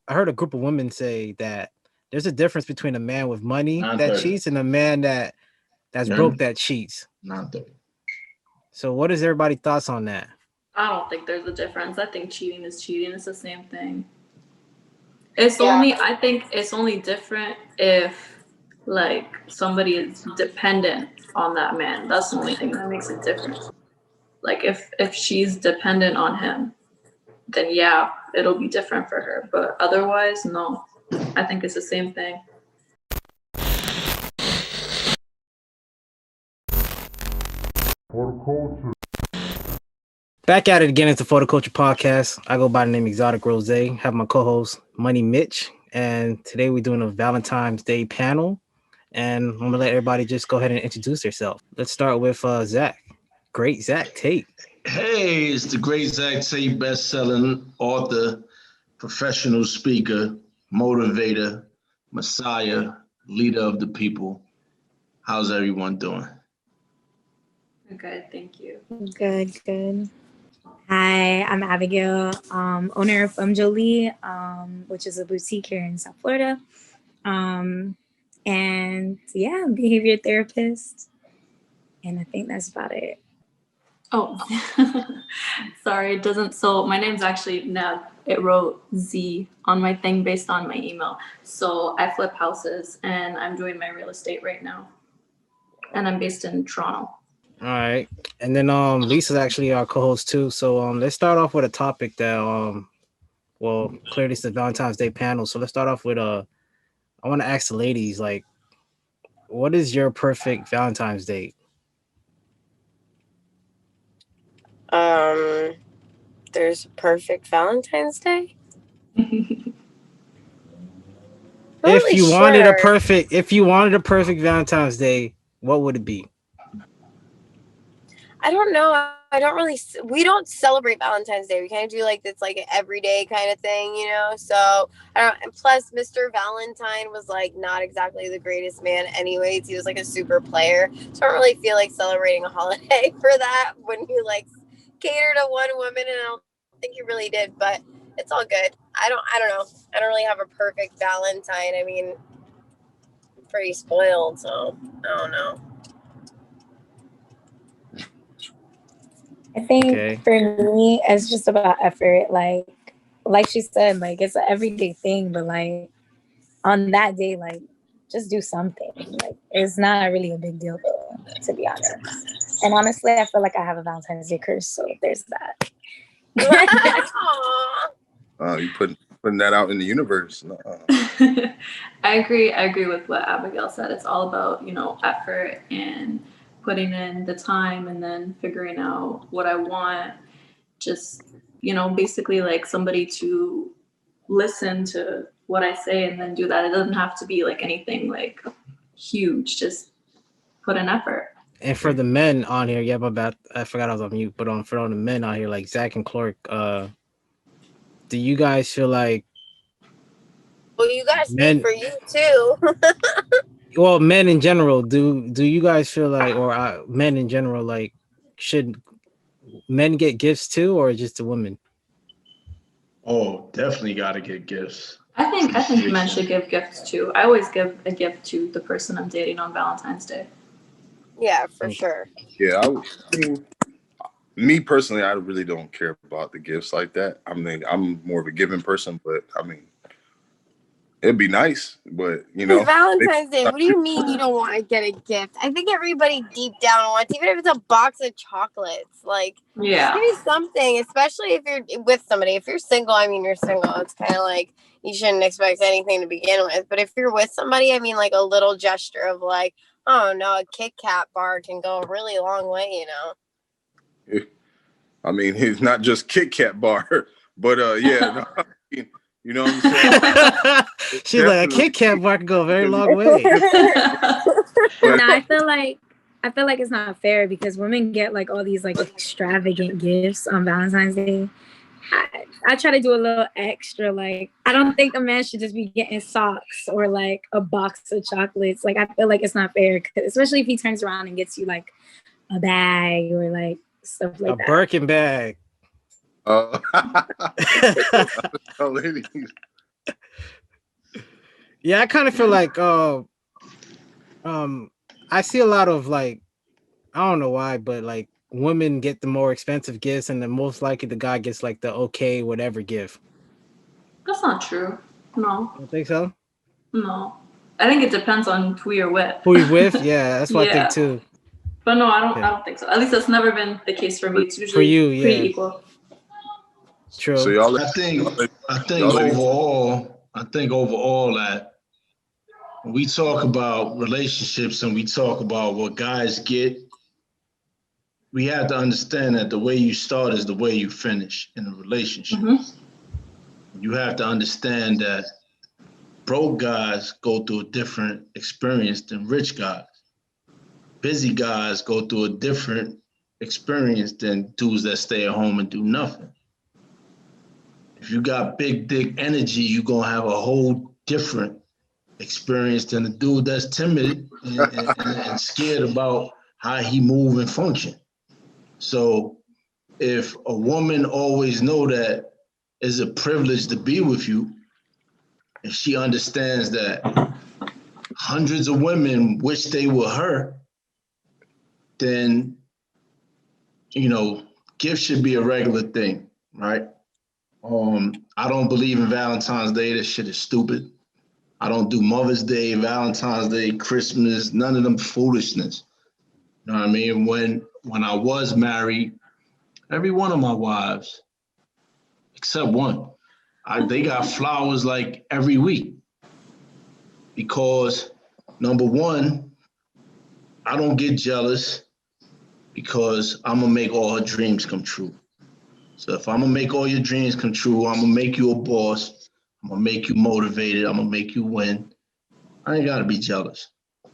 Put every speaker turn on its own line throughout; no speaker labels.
I heard a group of women say that there's a difference between a man with money
Not
that
30.
cheats and a man that's broke that cheats.
Not 30.
So what is everybody's thoughts on that?
I don't think there's a difference. I think cheating is cheating. It's the same thing. I think it's only different if like somebody is dependent on that man. That's the only thing that makes it different. Like if she's dependent on him, then yeah, it'll be different for her. But otherwise, no. I think it's the same thing.
Back at it again. It's the Photo Culture Podcast. I go by the name Exotic Rose. Have my co-host Money Mitch, and today we're doing a Valentine's Day panel. And I'm gonna let everybody just go ahead and introduce themselves. Let's start with Zach. Great Zach Tate.
Hey, it's the great Zach Tate, best-selling author, professional speaker, motivator, messiah, leader of the people. How's everyone doing?
Good, thank you.
Good. Hi, I'm Abigail, owner of Jolie, which is a boutique here in South Florida. And yeah, behavior therapist. And I think that's about it.
Oh, sorry, it doesn't. So my name's actually Neb. It wrote Z on my thing based on my email. So I flip houses and I'm doing my real estate right now. And I'm based in Toronto.
All right. And then Lisa's actually our co-host too. So let's start off with a topic that well, clearly it's the Valentine's Day panel. So let's start off with I want to ask the ladies, like, what is your perfect Valentine's date?
There's perfect Valentine's Day.
If you wanted a perfect Valentine's Day, what would it be?
I don't know. We don't celebrate Valentine's Day. We kind of do like this like an everyday kind of thing, you know? So I don't, and plus Mr. Valentine was like not exactly the greatest man anyways. He was like a super player. So I don't really feel like celebrating a holiday for that when you like cater to one woman, and I don't think you really did, but it's all good. I don't know. I don't really have a perfect Valentine. I mean, I'm pretty spoiled, so I don't know.
I think for me, it's just about effort. Like she said, like it's an everyday thing, but like on that day, like just do something. Like it's not really a big deal though, to be honest. And honestly, I feel like I have a Valentine's Day curse, so there's that.
Oh, you putting that out in the universe.
I agree with what Abigail said. It's all about, effort and putting in the time and then figuring out what I want. Just, basically like somebody to listen to what I say and then do that. It doesn't have to be like anything like huge. Just put an effort.
And for the men on here, yeah, my bad. I forgot I was on mute. But for all the men on here, like Zach and Clark, do you guys feel like?
Well, you guys speak for you too.
Well, men in general, do you guys feel like, or men in general, like, should men get gifts too, or just the women?
Oh, definitely got to get gifts.
I think men should give gifts too. I always give a gift to the person I'm dating on Valentine's Day.
Yeah, for sure.
Yeah, I mean, me personally, I really don't care about the gifts like that. I mean, I'm more of a giving person, but I mean, it'd be nice, but
Valentine's Day. What do you mean you don't want to get a gift? I think everybody deep down wants, even if it's a box of chocolates. Like,
yeah,
give me something. Especially if you're with somebody. If you're single, I mean, you're single. It's kind of like you shouldn't expect anything to begin with. But if you're with somebody, I mean, like a little gesture of like, oh no, a Kit Kat bar can go a really long way, you know.
I mean, it's not just Kit Kat bar, but yeah. No, you know what I'm saying?
She's like, a Kit Kat bar can go a very long way.
No, I feel like it's not fair because women get like all these like extravagant gifts on Valentine's Day. I try to do a little extra. Like, I don't think a man should just be getting socks or like a box of chocolates. Like, I feel like it's not fair, especially if he turns around and gets you like a bag or like stuff like that.
A Birkin bag. Yeah, I kind of feel like I see a lot of like, I don't know why, but like women get the more expensive gifts, and then most likely the guy gets like the okay whatever gift.
That's not true. No,
You don't think so?
no. I think it depends on who you're with.
Who you with? Yeah, that's what I think
Yeah.
too.
But no, I
Okay.
don't think so. At least that's never been the case for me. It's
For
usually
you,
pretty
yeah,
equal.
true.
So y'all,
I think
y'all ladies,
overall that when we talk about relationships and we talk about what guys get, we have to understand that the way you start is the way you finish in a relationship. You have to understand that broke guys go through a different experience than rich guys. Busy guys go through a different experience than dudes that stay at home and do nothing. If you got big dick energy, you're gonna have a whole different experience than a dude that's timid and scared about how he move and function. So if a woman always know that it's a privilege to be with you, and she understands that hundreds of women wish they were her, then, you know, gifts should be a regular thing, right? I don't believe in Valentine's Day. This shit is stupid. I don't do Mother's Day, Valentine's Day, Christmas, none of them foolishness. You know what I mean? When I was married, every one of my wives, except one, they got flowers like every week. Because number one, I don't get jealous because I'm gonna make all her dreams come true. So if I'm gonna make all your dreams come true, I'm gonna make you a boss. I'm gonna make you motivated. I'm gonna make you win. I ain't gotta be jealous.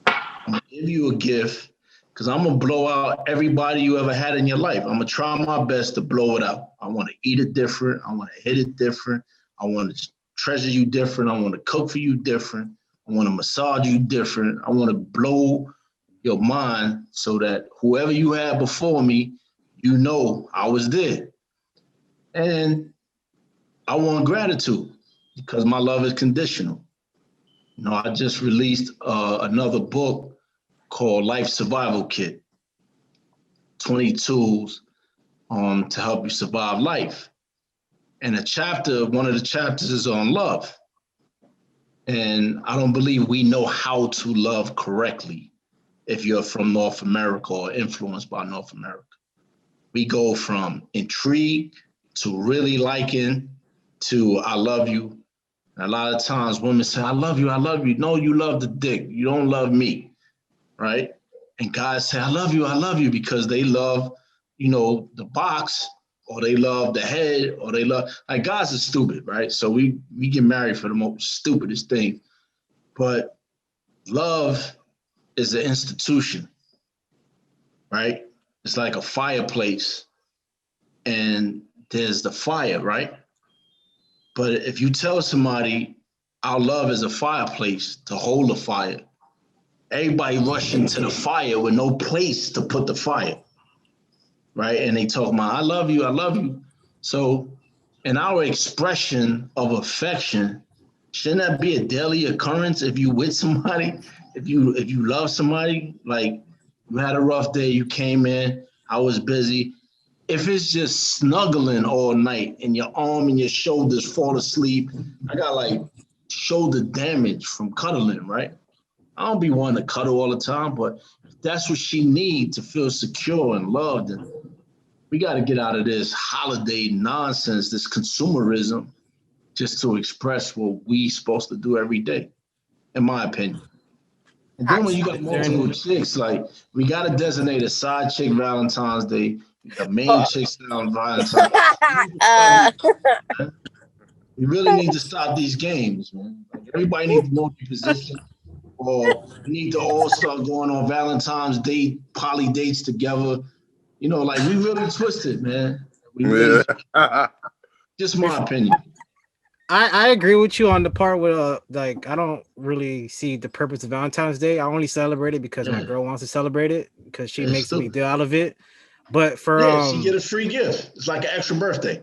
I'm gonna give you a gift because I'm gonna blow out everybody you ever had in your life. I'm gonna try my best to blow it out. I wanna eat it different. I wanna hit it different. I wanna treasure you different. I wanna cook for you different. I wanna massage you different. I wanna blow your mind so that whoever you had before me, you know I was there. And I want gratitude because my love is conditional. You know, I just released another book called Life Survival Kit, 20 tools to help you survive life. And one of the chapters is on love. And I don't believe we know how to love correctly if you're from North America or influenced by North America. We go from intrigue to really liking to I love you. And a lot of times women say, I love you, I love you. No, you love the dick. You don't love me, right? And guys say, I love you because they love, you know, the box or they love the head or they love, like guys are stupid, right? So we get married for the most stupidest thing. But love is an institution, right? It's like a fireplace and there's the fire, right? But if you tell somebody our love is a fireplace to hold the fire, everybody rushing to the fire with no place to put the fire, right? And they talk about, I love you, I love you. So in our expression of affection, shouldn't that be a daily occurrence if you with somebody, if you love somebody, like you had a rough day, you came in, I was busy. If it's just snuggling all night and your arm and your shoulders fall asleep, I got like shoulder damage from cuddling, right? I don't be wanting to cuddle all the time, but if that's what she needs to feel secure and loved, and we got to get out of this holiday nonsense, this consumerism, just to express what we supposed to do every day, in my opinion. And then when you got multiple chicks, like we got to designate a side chick Valentine's Day, the main chicks on Valentine's Day. We really need to stop these games, man. Like everybody needs to know their position, or we need to all start going on Valentine's Day poly dates together. You know, like we really twisted, man. We really, just my opinion.
I agree with you on the part where like I don't really see the purpose of Valentine's Day. I only celebrate it because my girl wants to celebrate it because she makes a big deal out of it. But for
she get a free gift. It's like an extra birthday.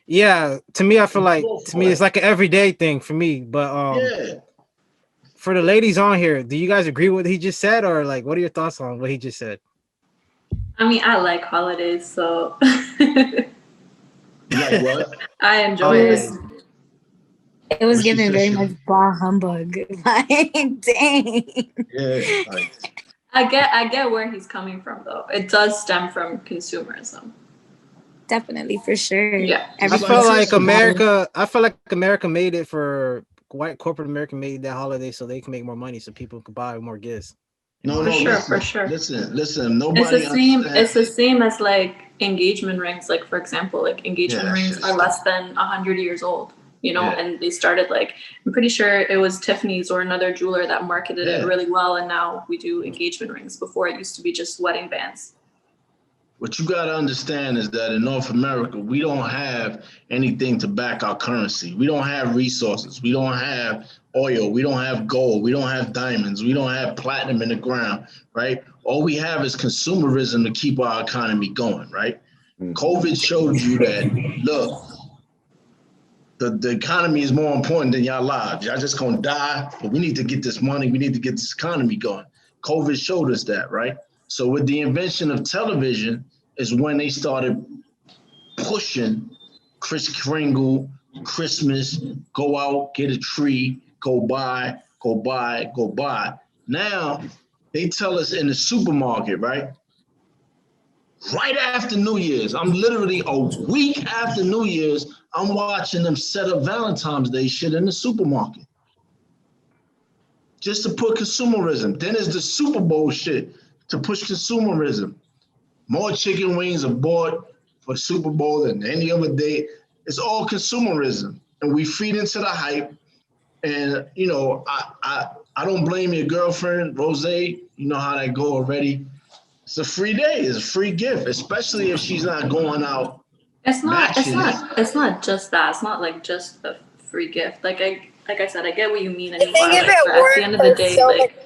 Yeah, to me, I feel like it's like an everyday thing for me. But for the ladies on here, do you guys agree with what he just said, or like, what are your thoughts on what he just said?
I mean, I like holidays, so
You like what?
I enjoy it.
It was
What she
given
said,
very
she-
much bar humbug. Like, dang.
Yeah, like,
I get where he's coming from, though. It does stem from consumerism.
Definitely, for sure.
Yeah.
I felt like America made it for white corporate America made that holiday so they can make more money, so people could buy more gifts.
no,
For sure,
listen,
for sure.
listen. Nobody
It's the same as like engagement rings. Like, for example, like engagement
Yeah,
rings
shit's
are less than 100 years old, you know,
Yeah.
and they started like, I'm pretty sure it was Tiffany's or another jeweler that marketed it
Yeah.
really well. And now we do engagement rings. Before it used to be just wedding bands.
What you got to understand is that in North America, we don't have anything to back our currency. We don't have resources. We don't have oil. We don't have gold. We don't have diamonds. We don't have platinum in the ground, right? All we have is consumerism to keep our economy going, right? COVID showed you that, look, the economy is more important than y'all lives. Y'all just gonna die, but we need to get this money. We need to get this economy going. COVID showed us that, right? So with the invention of television is when they started pushing Kris Kringle, Christmas, go out, get a tree, go buy, go buy, go buy. Now they tell us in the supermarket, right? Right after New Year's, I'm literally a week after New Year's, I'm watching them set up Valentine's Day shit in the supermarket. Just to put consumerism. Then there's the Super Bowl shit to push consumerism. More chicken wings are bought for Super Bowl than any other day. It's all consumerism. And we feed into the hype. And, you know, I don't blame your girlfriend, Rose. You know how that go already. It's a free day. It's a free gift, especially if she's not going out.
It's not
matching it.
it's not just that. It's not like just a free gift. Like I said, I get what you mean. And
I
you
think
are,
if
like,
it
but at the
weren't
end of the
for
day,
so
like
much-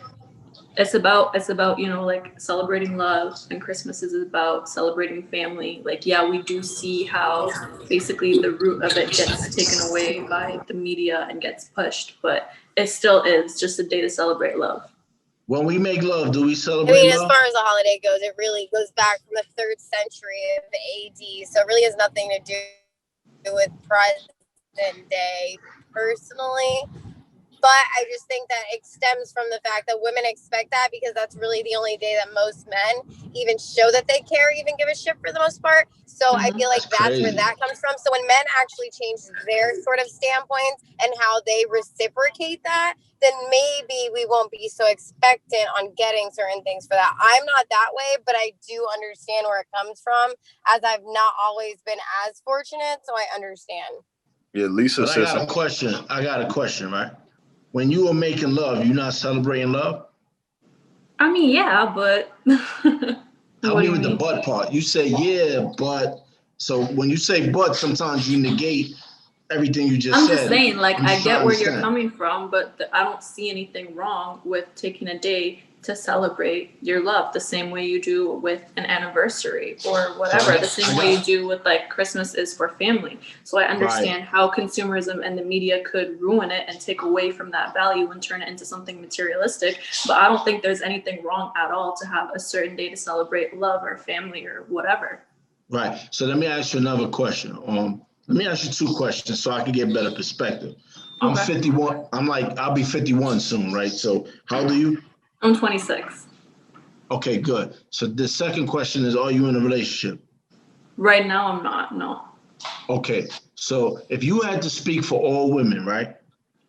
it's about, you know, like celebrating love, and Christmas is about celebrating family. Like, yeah, we do see how basically the root of it gets taken away by the media and gets pushed, but it still is just a day to celebrate love.
When we make love, do we
I
celebrate
mean, as
love?
far as the holiday goes, it really goes back from the 3rd century of AD. So it really has nothing to do with present day personally. But I just think that it stems from the fact that women expect that because that's really the only day that most men even show that they care, even give a shit for the most part. So I feel like that's where that comes from. So when men actually change their sort of standpoints and how they reciprocate that, then maybe we won't be so expectant on getting certain things for that. I'm not that way, but I do understand where it comes from, as I've not always been as fortunate. So I understand.
Yeah, Lisa
But
says
I got a question, right? When you were making love, you're not celebrating love?
I mean, yeah, but
Help me with the but part. You say, yeah, but. So when you say but, sometimes you negate everything you just said.
I'm just saying, like, I get where you're
understand.
coming from, but I don't see anything wrong with taking a day to celebrate your love the same way you do with an anniversary or whatever, the same way you do with like Christmas is for family. So I understand how consumerism and the media could ruin it and take away from that value and turn it into something materialistic. But I don't think there's anything wrong at all to have a certain day to celebrate love or family or whatever.
Right. So let me ask you another question. Let me ask you 2 questions so I can get better perspective. I'm 51. I'll be 51 soon, right? So how old are you?
I'm 26.
Okay, good. So the second question is, are you in a relationship?
Right now, I'm not, no.
Okay. So if you had to speak for all women, right?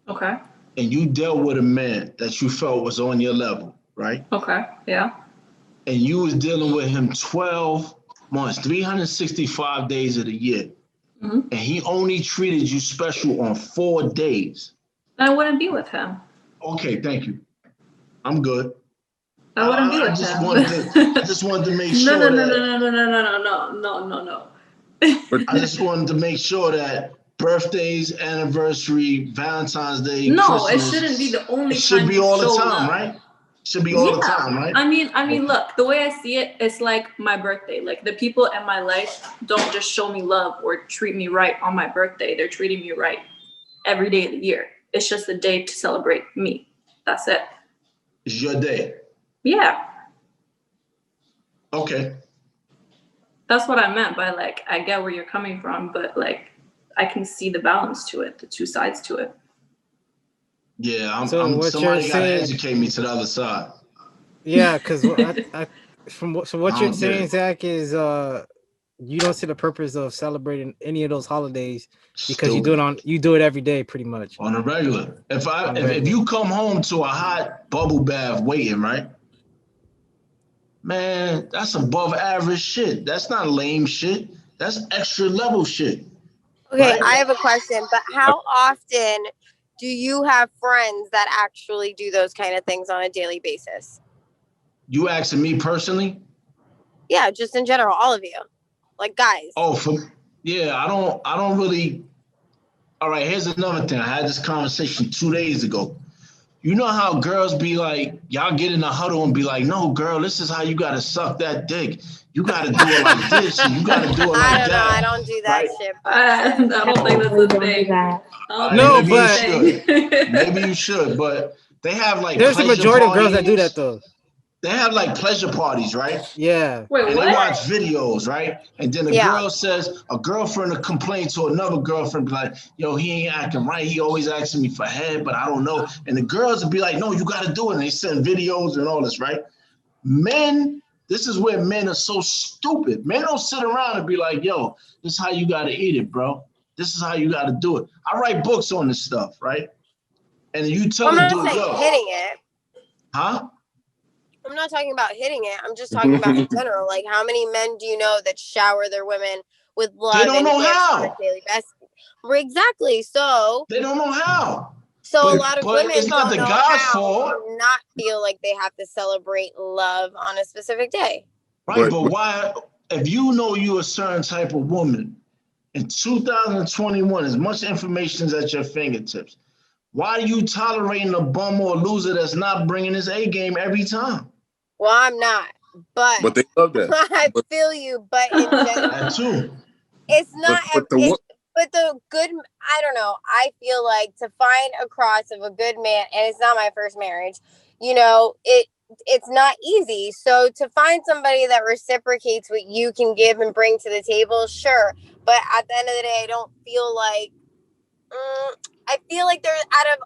Okay.
And you dealt with a man that you felt was on your level, right?
Okay, yeah.
And you was dealing with him 12 months, 365 days of the year.
Mm-hmm.
And he only treated you special on 4 days.
I wouldn't be with him.
Okay, thank you. I'm good.
I wouldn't be with
I just
him.
wanted to make sure
No.
I just wanted to make sure that birthdays, anniversary, Valentine's Day,
no,
Christmas,
it shouldn't be the only
it should
time
be
you
all the
show
time,
love.
right? Should be all the time, right?
I mean, look, the way I see it, it's like my birthday. Like the people in my life don't just show me love or treat me right on my birthday. They're treating me right every day of the year. It's just a day to celebrate me. That's it.
It's your day.
Yeah.
Okay.
That's what I meant by like, I get where you're coming from, but like, I can see the balance to it, the two sides to it.
Yeah,
So what you're
somebody got to
saying?
educate me to the other side.
Yeah, because so what
I
you're
don't get
saying,
it.
Zach, is you don't see the purpose of celebrating any of those holidays because
Stupid.
you do it every day pretty much
On a regular. If
on the
if
regular.
you come home to a hot bubble bath waiting, right? Man, that's above average shit. That's not lame shit. That's extra level shit.
Okay,
Right?
I have a question, but how often do you have friends that actually do those kind of things on a daily basis?
You asking me personally?
Yeah, just in general, all of you. Like guys.
Oh, I don't really. All right, here's another thing. I had this conversation 2 days ago. You know how girls be like, y'all get in a huddle and be like, no, girl, this is how you got to suck that dick. You got to do it like this and you got to do it
I
like
don't know.
that.
I don't do that
Right?
shit. But
I don't think that's
We
a
don't do
thing.
that.
No,
Maybe
but-
you should. Maybe you should, but they have like
There's a
pleasure
majority of girls that do
parties.
that though.
They have like pleasure parties, right?
Yeah.
Wait,
And
what?
they watch videos, right? And then
Yeah.
girl says, a girlfriend will complain to another girlfriend, be like, yo, he ain't acting right. He always asking me for head, but I don't know. And the girls will be like, no, you got to do it. And they send videos and all this, right? Men, this is where men are so stupid. Men don't sit around and be like, yo, this is how you got to eat it, bro. This is how you got to do it. I write books on this stuff, right? And you tell
I'm
the
not
dude,
saying
yo,
hitting it.
huh?
I'm not talking about hitting it. I'm just talking about in general. Like, how many men do you know that shower their women with love
They don't
and
know
gifts
how.
on a daily basis? Exactly. So
They don't know how.
a
But-
lot of
but
women
it's not
don't
the
know
guy's
how
fault.
to not feel like they have to celebrate love on a specific day.
Right,
But-
but why, if you know you're a certain type of woman, in 2021, as much information is at your fingertips, why are you tolerating a bum or a loser that's not bringing his A game every time?
Well, I'm not,
But they love that.
I
But-
feel you. But in general,
That too.
it's not.
But the
it's, but the good, I don't know. I feel like to find a cross of a good man, and it's not my first marriage. You know, it's not easy. So to find somebody that reciprocates what you can give and bring to the table, sure. But at the end of the day, I don't feel like. I feel like there's out of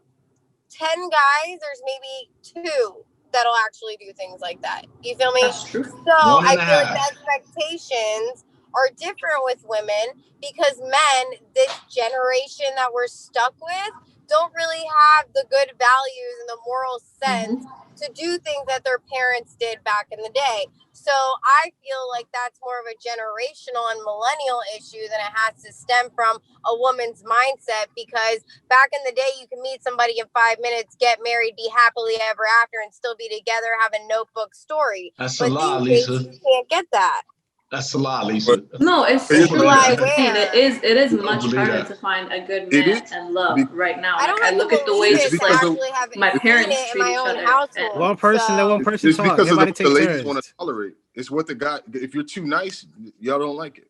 10 guys, there's maybe 2 that'll actually do things like that. You feel me?
That's true.
So I feel like the expectations are different with women because men, this generation that we're stuck with, don't really have the good values and the moral sense to do things that their parents did back in the day. So I feel like that's more of a generational and millennial issue than it has to stem from a woman's mindset, because back in the day, you can meet somebody in 5 minutes, get married, be happily ever after, and still be together, have a notebook story.
That's
But
a lie,
these
Lisa.
days, you can't get that.
That's a lie, Lisa.
No, it's
Don't
true.
believe
I'm
that.
saying it is
Don't
much
believe
harder
that.
to find a good
It
man
is.
and love right now.
I don't
Like,
have
I look
to
at the
believe
way
it
just
to
like
actually have
my
seen
parents
it in
treat
my
each
own
other.
household.
One person, let one person
It's
talk.
because of
Everybody
what the
take
ladies
turns.
want to tolerate. It's what the guy. If you're too nice, y'all don't like it.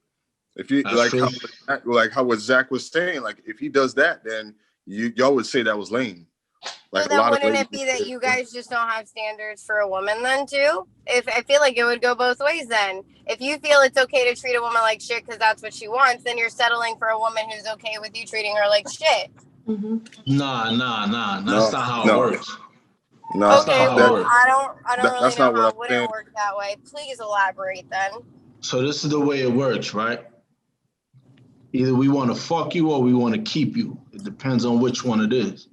If you
That's
like
true.
how what Zach was saying, like if he does that, then y'all would say that was lame. Like
So
a
then
lot of
wouldn't
ladies
it be that you guys just don't have standards for a woman then too? If I feel like it would go both ways then. If you feel it's okay to treat a woman like shit because that's what she wants, then you're settling for a woman who's okay with you treating her like shit.
Nah. That's
No,
not how
no.
it works.
No,
That's not
Okay,
how it
well
works.
I don't really
that's
know
not what
how
I'm
it wouldn't
saying.
work that way. Please elaborate then.
So this is the way it works, right? Either we want to fuck you or we want to keep you. It depends on which one it is.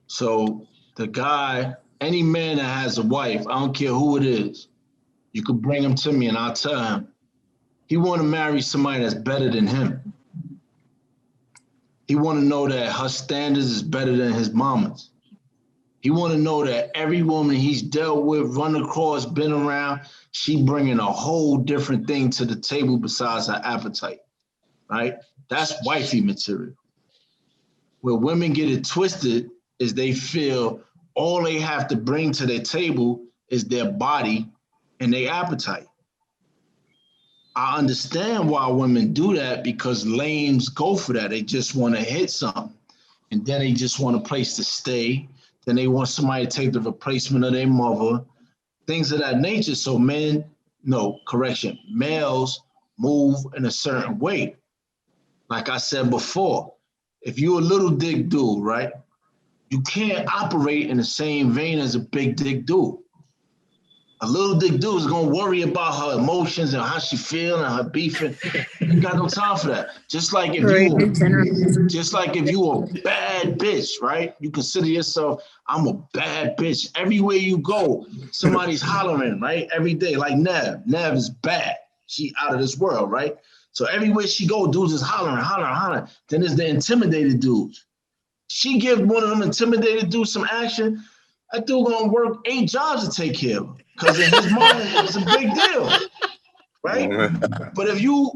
So the guy, any man that has a wife, I don't care who it is, you could bring him to me and I'll tell him he want to marry somebody that's better than him. He want to know that her standards is better than his mama's. He want to know that every woman he's dealt with, run across, been around, she bringing a whole different thing to the table besides her appetite, right? That's wifey material. Where women get it twisted is they feel all they have to bring to their table is their body and their appetite. I understand why women do that because lames go for that. They just want to hit something. And then they just want a place to stay. Then they want somebody to take the replacement of their mother, things of that nature. So males move in a certain way. Like I said before, if you're a little dick dude, right, you can't operate in the same vein as a big dick dude. A little dick dude is gonna worry about her emotions and how she feeling and her beefing. You got no time for that. Just like if you a bad bitch, right? You consider yourself, I'm a bad bitch. Everywhere you go, somebody's hollering, right? Every day, like Nev. Nev is bad. She out of this world, right? So everywhere she go, dudes is hollering. Then there's the intimidated dudes. She give one of them intimidated dudes some action, that dude gonna work 8 jobs to take care of her. Because in his mind, it's a big deal, right? But if you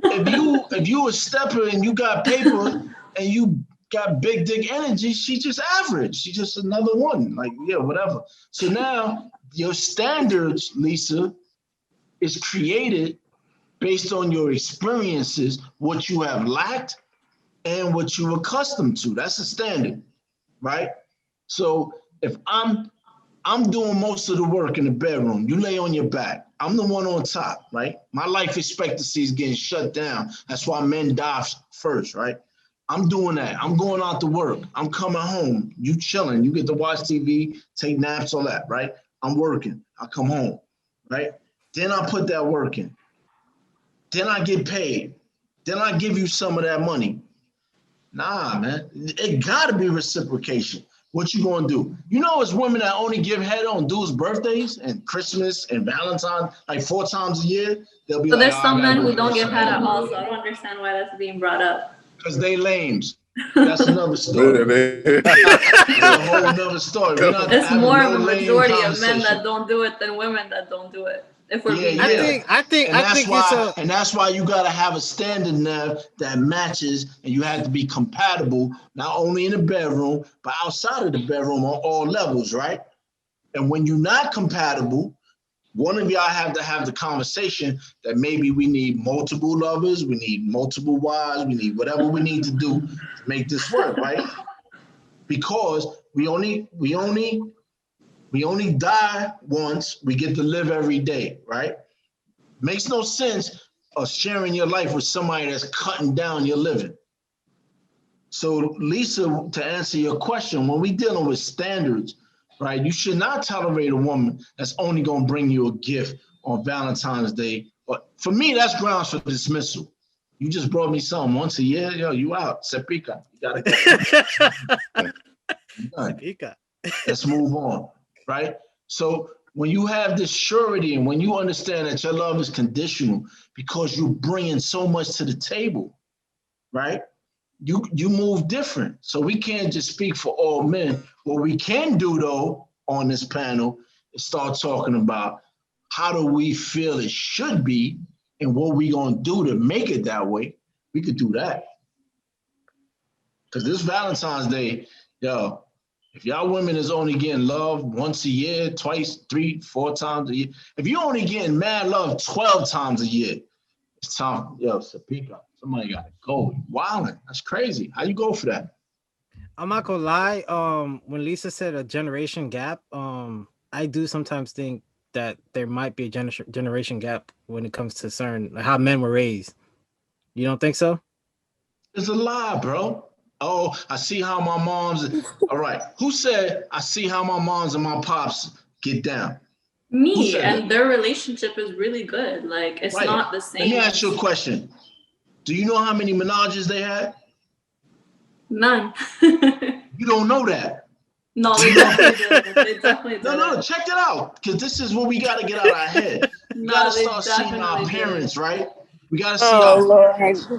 a stepper and you got paper and you got big dick energy, she just average. She just another one. Like, yeah, whatever. So now your standards, Lisa, is created based on your experiences, what you have lacked and what you're accustomed to. That's the standard, right? So if I'm doing most of the work in the bedroom, you lay on your back, I'm the one on top, right? My life expectancy is getting shut down. That's why men die first, right? I'm doing that. I'm going out to work. I'm coming home. You chilling. You get to watch TV, take naps, all that, right? I'm working. I come home, right? Then I put that work in. Then I get paid. Then I give you some of that money. Nah, man. It gotta be reciprocation. What you gonna do? You know, it's women that only give head on dudes' birthdays and Christmas and Valentine's, like 4 times a year. They'll be
So
like,
there's some men who don't give head
at
at all, so I don't understand why that's being brought up.
Because they lames. That's another story. That's a whole nother story.
It's more of a majority of men that don't do it than women that don't do it. If we're being
I think
that's why you gotta have a standard now that matches, and you have to be compatible, not only in the bedroom, but outside of the bedroom on all levels, right? And when you're not compatible, one of y'all have to have the conversation that maybe we need multiple lovers, we need multiple wives, we need whatever we need to do to make this work, right? Because we only die once, we get to live every day, right? Makes no sense of sharing your life with somebody that's cutting down your living. So Lisa, to answer your question, when we dealing with standards, right, you should not tolerate a woman that's only gonna bring you a gift on Valentine's Day. But for me, that's grounds for dismissal. You just brought me something once a year, yo, you out, se pica. You gotta go. Let's move on. Right? So when you have this surety and when you understand that your love is conditional because you're bringing so much to the table, right? You move different. So we can't just speak for all men. What we can do, though, on this panel is start talking about how do we feel it should be and what we gonna do to make it that way. We could do that. Because this Valentine's Day, yo, if y'all women is only getting love once a year, twice, 3, 4 times a year, if you're only getting mad love 12 times a year, it's time, yo, Sapika, somebody gotta go. Wildin', that's crazy. How you go for that?
I'm not gonna lie. When Lisa said a generation gap, I do sometimes think that there might be a generation gap when it comes to certain like how men were raised. You don't think so?
It's a lie, bro. Oh, I see how my mom's. All right. Who said I see how my moms and my pops get down?
Me, and their relationship is really good. Like, it's
right.
not the same.
Let me ask you a question. Do you know how many menages they had?
None.
You don't know that.
No, they definitely did. They definitely did.
No, check it out. Because this is what we got to get out of our head. We got to start seeing our parents, right? We got to see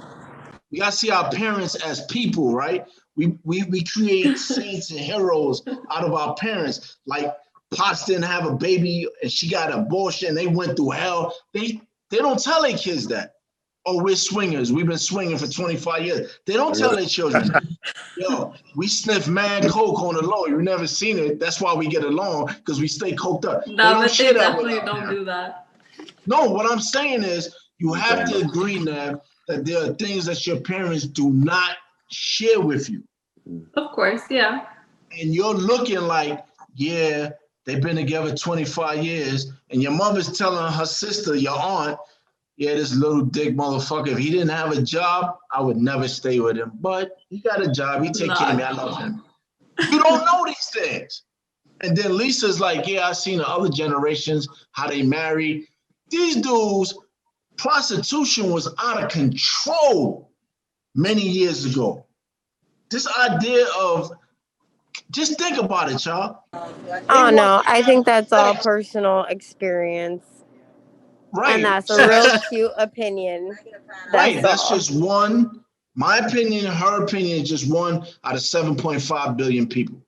we got to see our parents as people, right? We create saints and heroes out of our parents. Like Potts didn't have a baby and she got an abortion. They went through hell. They don't tell their kids that. Oh, we're swingers. We've been swinging for 25 years. They don't tell their children. Yo, we sniff mad coke on the low. You've never seen it. That's why we get along, because we stay coked up.
No, but they definitely don't do that.
No, what I'm saying is you have to agree, Nav, that there are things that your parents do not share with you.
Of course, yeah.
And you're looking like yeah, they've been together 25 years, and your mother's telling her sister, your aunt, yeah, this little dick motherfucker, if he didn't have a job, I would never stay with him. But he got a job, he take care of me, I love him. You don't know these things. And then Lisa's like, yeah, I seen the other generations, how they married. These dudes, prostitution was out of control many years ago. This idea of, just think about it, y'all.
Oh no, I think that's all personal experience.
Right.
And that's a real cute opinion.
That's just one. My opinion, her opinion is just one out of 7.5 billion people.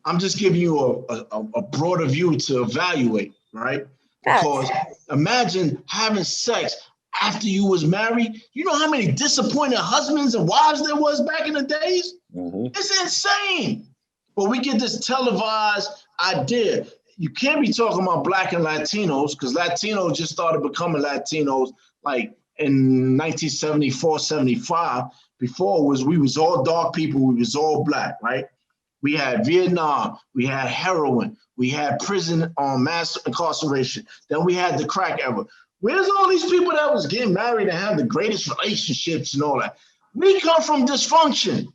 I'm just giving you a broader view to evaluate, right? Because imagine having sex after you was married. You know how many disappointed husbands and wives there was back in the days? Mm-hmm. It's insane. But we get this televised idea. You can't be talking about Black and Latinos because Latinos just started becoming Latinos like in 1974, 75. Before we was all dark people, we was all Black, right? We had Vietnam, we had heroin, we had prison on mass incarceration. Then we had the crack era. Where's all these people that was getting married and have the greatest relationships and all that? We come from dysfunction,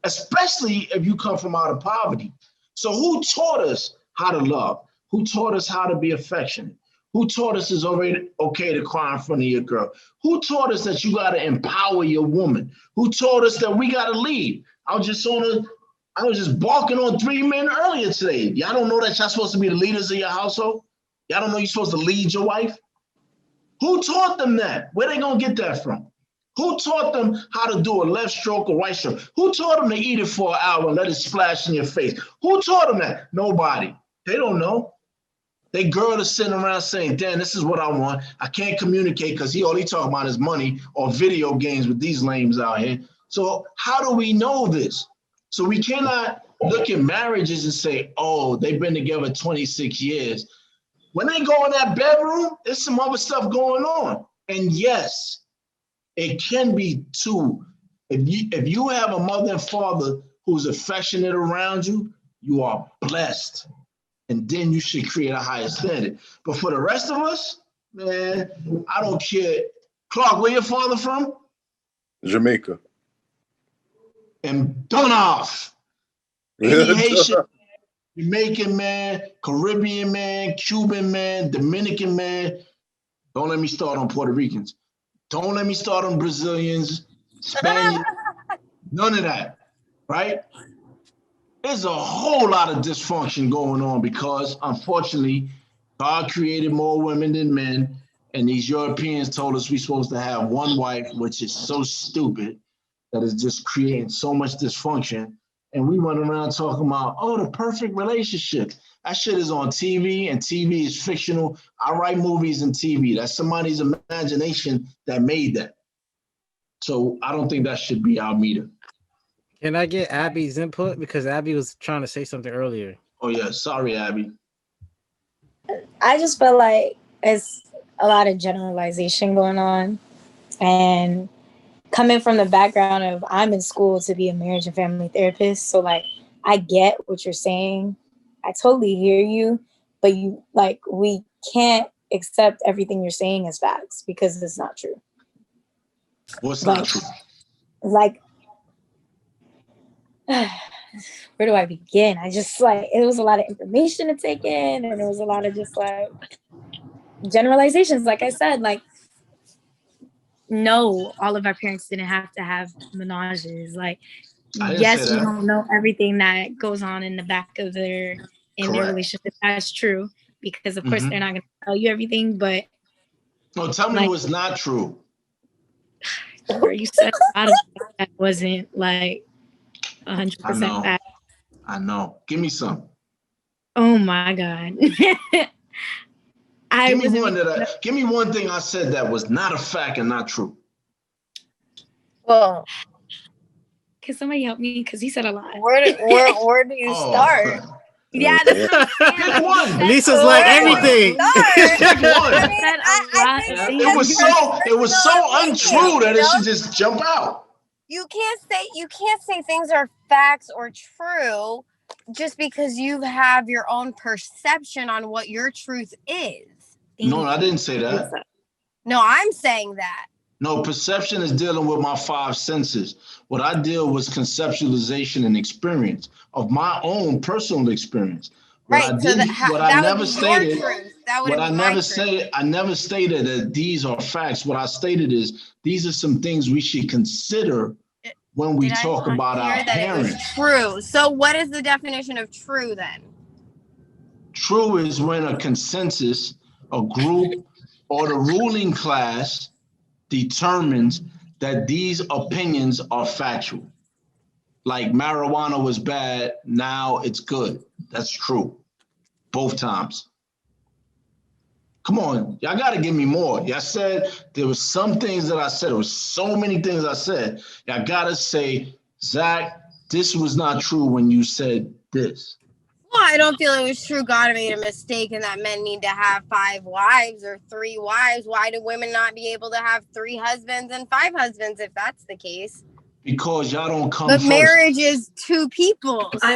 especially if you come from out of poverty. So who taught us how to love? Who taught us how to be affectionate? Who taught us it's already okay to cry in front of your girl? Who taught us that you got to empower your woman? Who taught us that we got to lead? I was just barking on 3 men earlier today. Y'all don't know that y'all supposed to be the leaders of your household? Y'all don't know you're supposed to lead your wife? Who taught them that? Where they gonna get that from? Who taught them how to do a left stroke or right stroke? Who taught them to eat it for an hour and let it splash in your face? Who taught them that? Nobody. They don't know. They girl is sitting around saying, Dan, this is what I want. I can't communicate because all he talking about is money or video games with these lames out here. So how do we know this? So we cannot look at marriages and say, oh, they've been together 26 years. When they go in that bedroom, there's some other stuff going on. And yes, it can be too. If you have a mother and father who's affectionate around you, you are blessed. And then you should create a higher standard. But for the rest of us, man, I don't care. Clark, where your father from?
Jamaica.
And done off. Any Haitian, Jamaican man, Caribbean man, Cuban man, Dominican man. Don't let me start on Puerto Ricans. Don't let me start on Brazilians, Spaniards, none of that, right? There's a whole lot of dysfunction going on because, unfortunately, God created more women than men, and these Europeans told us we're supposed to have one wife, which is so stupid that is just creating so much dysfunction. And we run around talking about, oh, the perfect relationship. That shit is on TV, and TV is fictional. I write movies and TV. That's somebody's imagination that made that. So I don't think that should be our meter.
Can I get Abby's input? Because Abby was trying to say something earlier.
Oh, yeah. Sorry, Abby.
I just feel like it's a lot of generalization going on. And coming from the background of I'm in school to be a marriage and family therapist. So, like, I get what you're saying. I totally hear you. But we can't accept everything you're saying as facts because it's not true.
What's not true?
Like, where do I begin? I just it was a lot of information to take in, and it was a lot of just generalizations. Like I said, no, all of our parents didn't have to have menages. Yes, we don't know everything that goes on in the back of their relationship. That's true because of course they're not going to tell you everything. But
no, tell me what's not true.
You said a lot of stuff that wasn't 100% fact.
I know. Give me some.
Oh my God.
Give me one thing I said that was not a fact and not true.
Well,
can somebody help me? Because he said a lot.
Where do you start?
Yeah, that's what I'm
saying. Pick one.
Lisa's like everything.
Pick one.
It
was so untrue that it should just jump out.
You can't say things are facts or true just because you have your own perception on what your truth is.
No, I didn't say that.
No, I'm saying that.
No, perception is dealing with my five senses. What I deal with conceptualization and experience of my own personal experience. What
Right.
I
So
didn't, what I never stated,
that would
what I
be
never
my
say, I never stated that these are facts. What I stated is these are some things we should consider when we talk about our parents.
True. So what is the definition of true then?
True is when a consensus, a group, or the ruling class determines that these opinions are factual. Like marijuana was bad, now it's good. That's true. Both times. Come on, y'all gotta give me more. Y'all said there was some things that I said. There was so many things I said. Y'all gotta say, Zach, this was not true when you said this.
Well, I don't feel it was true. God made a mistake and that men need to have 5 wives or 3 wives. Why do women not be able to have 3 husbands and 5 husbands if that's the case?
Because y'all don't come
but
first.
Marriage is 2 people.
I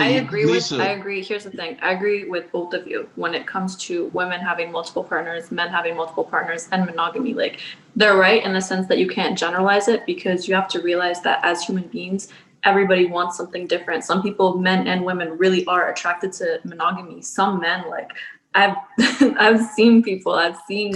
agree. Here's the thing. I agree with both of you when it comes to women having multiple partners, men having multiple partners, and monogamy. Like, they're right in the sense that you can't generalize it, because you have to realize that as human beings, everybody wants something different. Some people, men and women, really are attracted to monogamy. Some men, like, I've seen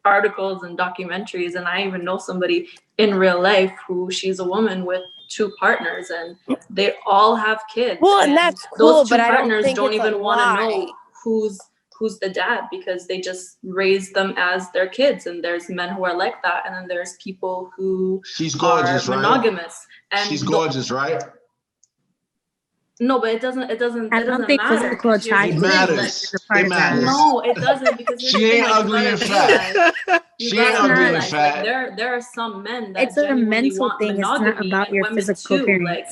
articles and documentaries, and I even know somebody in real life who she's a woman with 2 partners, and they all have kids.
Well, and that's cool,
those 2
but I don't
partners
think
don't
it's
even want to
lie.
know who's the dad, because they just raise them as their kids. And there's men who are like that, and then there's people who
She's gorgeous,
are monogamous.
Right?
And
she's gorgeous, right?
No, but it doesn't
I don't think
matter.
physical attraction
matters.
is a part
It
of
matters.
that.
No, it doesn't, because
she ain't ugly and fat. She ain't ugly and fat.
Like, there are some men that
It's a
genuinely
mental
want
thing. It's
monogamy,
not about
and
your
women
physical
too.
appearance.
Like,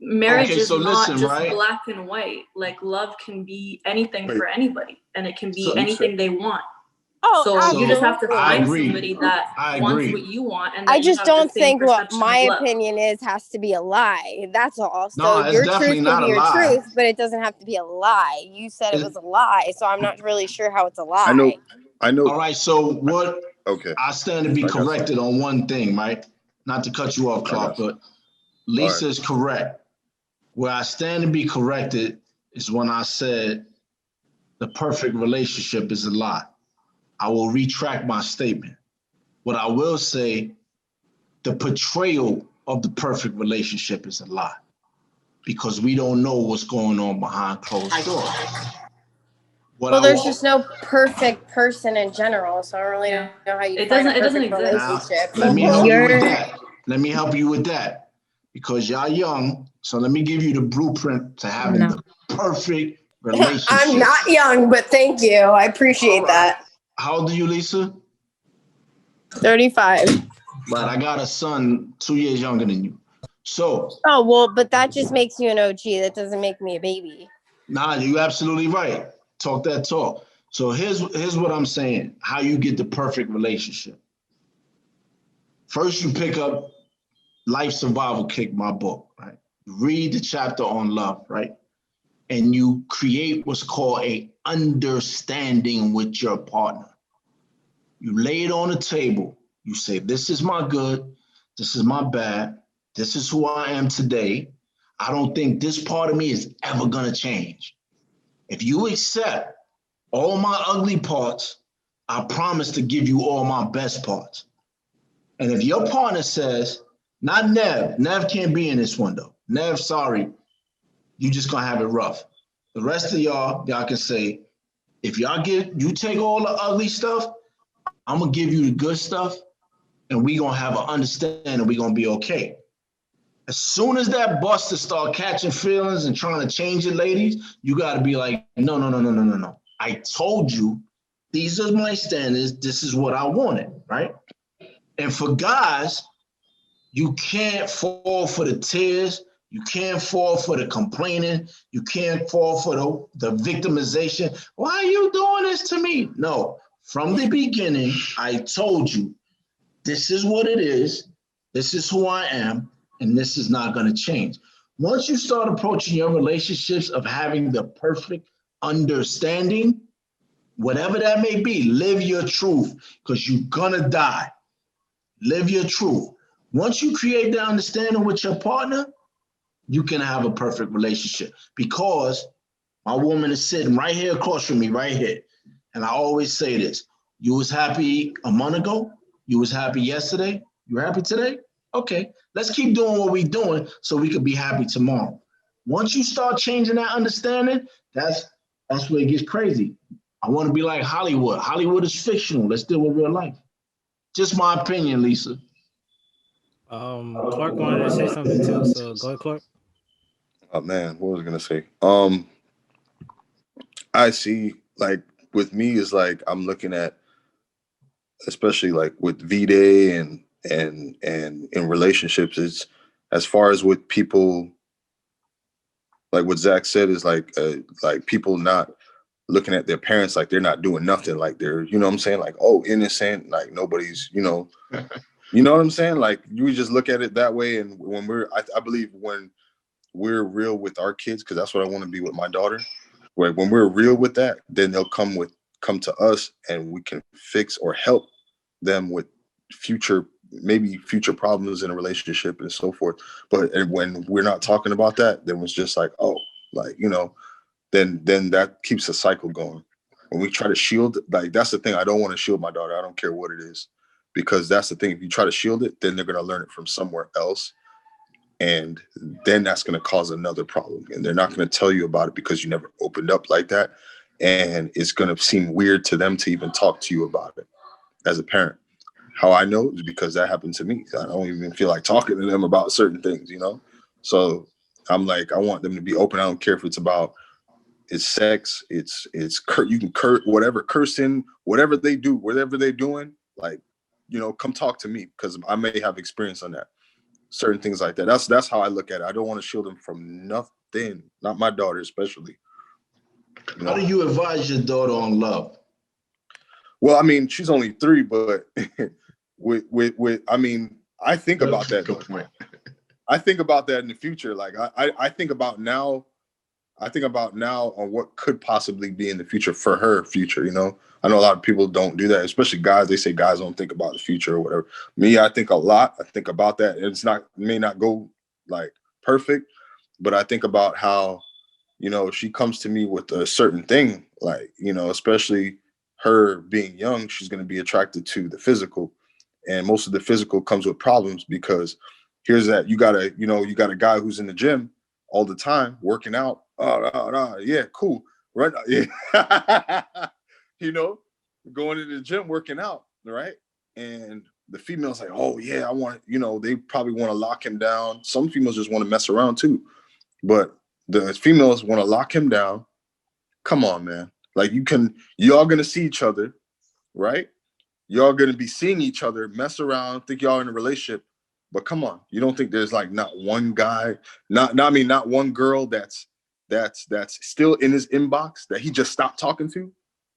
marriage is not
listen,
just
right?
black and white. Like, love can be anything for anybody, and it can be
So-
anything they want.
Oh,
So you just have to
I
find
agree.
somebody that
I
wants
agree.
what you want, and that
I
you
just
have the
don't
same
think what
perception
my
of love.
opinion is has to be a lie. That's all.
No,
So
it's
your
definitely
truth
not
can
a
be your
lie.
truth, but it doesn't have to be a lie. You said it was a lie, so I'm not really sure how it's a lie.
I know.
All right, so what?
Okay.
I stand to be corrected on one thing, right? Not to cut you off, Clark, but Lisa is correct. Where I stand to be corrected is when I said the perfect relationship is a lie. I will retract my statement. What I will say, the portrayal of the perfect relationship is a lie, because we don't know what's going on behind closed doors.
There's just no perfect person in general, so I don't really know how you find a perfect relationship.
Now, let me help you with that. Let me help you with that, because y'all young. So let me give you the blueprint to having the perfect relationship.
I'm not young, but thank you. I appreciate that.
How old are you, Lisa?
35.
But I got a son 2 years younger than you. So.
Oh, well, but that just makes you an OG. That doesn't make me a baby.
Nah, you're absolutely right. Talk that talk. So here's what I'm saying. How you get the perfect relationship. First, you pick up Life Survival Kit, my book, right? Read the chapter on love, right? And you create what's called a understanding with your partner. You lay it on the table. You say, this is my good. This is my bad. This is who I am today. I don't think this part of me is ever going to change. If you accept all my ugly parts, I promise to give you all my best parts. And if your partner says, not Nev can't be in this one though. Nev, sorry, you just gonna have it rough. The rest of y'all can say, if you take all the ugly stuff, I'm gonna give you the good stuff, and we gonna have an understanding, we gonna be okay. As soon as that buster start catching feelings and trying to change it, ladies, you gotta be like, no. I told you, these are my standards, this is what I wanted, right? And for guys, you can't fall for the tears, you can't fall for the complaining, you can't fall for the victimization. Why are you doing this to me? No, from the beginning, I told you, this is what it is, this is who I am, and this is not gonna change. Once you start approaching your relationships of having the perfect understanding, whatever that may be, live your truth, because you're gonna die. Live your truth. Once you create the understanding with your partner, you can have a perfect relationship, because my woman is sitting right here across from me, right here. And I always say this: you was happy a month ago, you was happy yesterday, you happy today? Okay, let's keep doing what we're doing so we could be happy tomorrow. Once you start changing that understanding, that's where it gets crazy. I want to be like Hollywood. Hollywood is fictional. Let's deal with real life. Just my opinion, Lisa.
Clark wanted to say something too, so go ahead, Clark.
Oh man, what was I gonna say? I see, like, with me is like I'm looking at, especially like with V-Day and in relationships, it's as far as with people, like what Zach said, is like people not looking at their parents like they're not doing nothing, like they're, you know what I'm saying, like, oh, innocent, like nobody's, you know what I'm saying, like you just look at it that way. And when I believe when we're real with our kids, because that's what I want to be with my daughter, right? When we're real with that, then they'll come to us and we can fix or help them with maybe future problems in a relationship and so forth. But when we're not talking about that, then it's just like, oh, like, then that keeps the cycle going. When we try to shield, like, that's the thing. I don't want to shield my daughter. I don't care what it is, because that's the thing. If you try to shield it, then they're going to learn it from somewhere else. And then that's going to cause another problem. And they're not going to tell you about it because you never opened up like that. And it's going to seem weird to them to even talk to you about it as a parent. How I know is because that happened to me. I don't even feel like talking to them about certain things, So I'm like, I want them to be open. I don't care if it's about it's sex, it's you can curse, whatever, cursing, whatever they do, whatever they're doing, like, come talk to me, because I may have experience on that. Certain things like that. That's how I look at it. I don't want to shield them from nothing, not my daughter especially.
How do you advise your daughter on love?
Well, I mean, she's only 3, but with I mean, I think about that. I think about that in the future. Like I think about now. I think about now on what could possibly be in the future for her future. I know a lot of people don't do that, especially guys. They say guys don't think about the future or whatever. Me, I think a lot. I think about that. It may not go like perfect, but I think about how, she comes to me with a certain thing, like, especially her being young, she's going to be attracted to the physical, and most of the physical comes with problems, because here's that you got a guy who's in the gym all the time working out. Yeah, cool, right? Yeah, going to the gym working out, right? And the female's like, oh yeah, I want, they probably want to lock him down. Some females just want to mess around too, but the females want to lock him down. Come on, man. Like, y'all gonna see each other, right? Y'all gonna be seeing each other, mess around, think y'all in a relationship. But come on, you don't think there's like not one guy, not one girl that's still in his inbox that he just stopped talking to?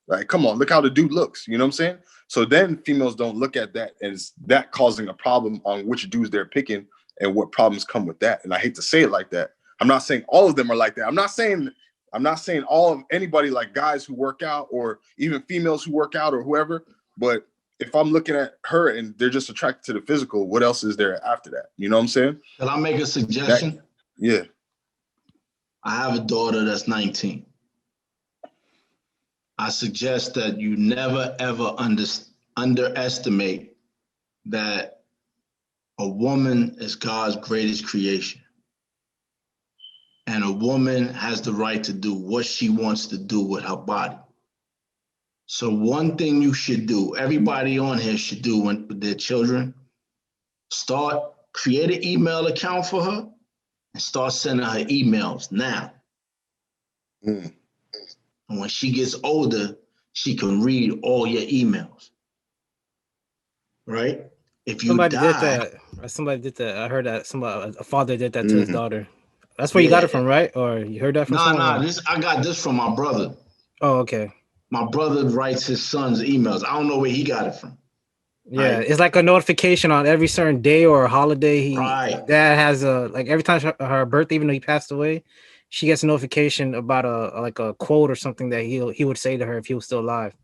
Like, come on, look how the dude looks. You know what I'm saying? So then females don't look at that as that causing a problem on which dudes they're picking and what problems come with that. And I hate to say it like that. I'm not saying all of them are like that. I'm not saying all of anybody, like guys who work out or even females who work out or whoever. But if I'm looking at her and they're just attracted to the physical, what else is there after that? You know what I'm saying?
Can I make a suggestion?
Yeah.
I have a daughter that's 19. I suggest that you never, ever underestimate that a woman is God's greatest creation. And a woman has the right to do what she wants to do with her body. So one thing you should do, everybody on here should do with their children, create an email account for her and start sending her emails now. And when she gets older, she can read all your emails, right? If you
Somebody did that. I heard that a father did that to his daughter. That's where you got it from, right? Or you heard that from someone?
I got this from my brother.
Oh, okay.
My brother writes his son's emails. I don't know where he got it from.
Yeah,
right?
it's like a notification on every certain day or holiday.
Right.
Dad has a like every time her birthday, even though he passed away, she gets a notification about like a quote or something that he would say to her if he was still alive.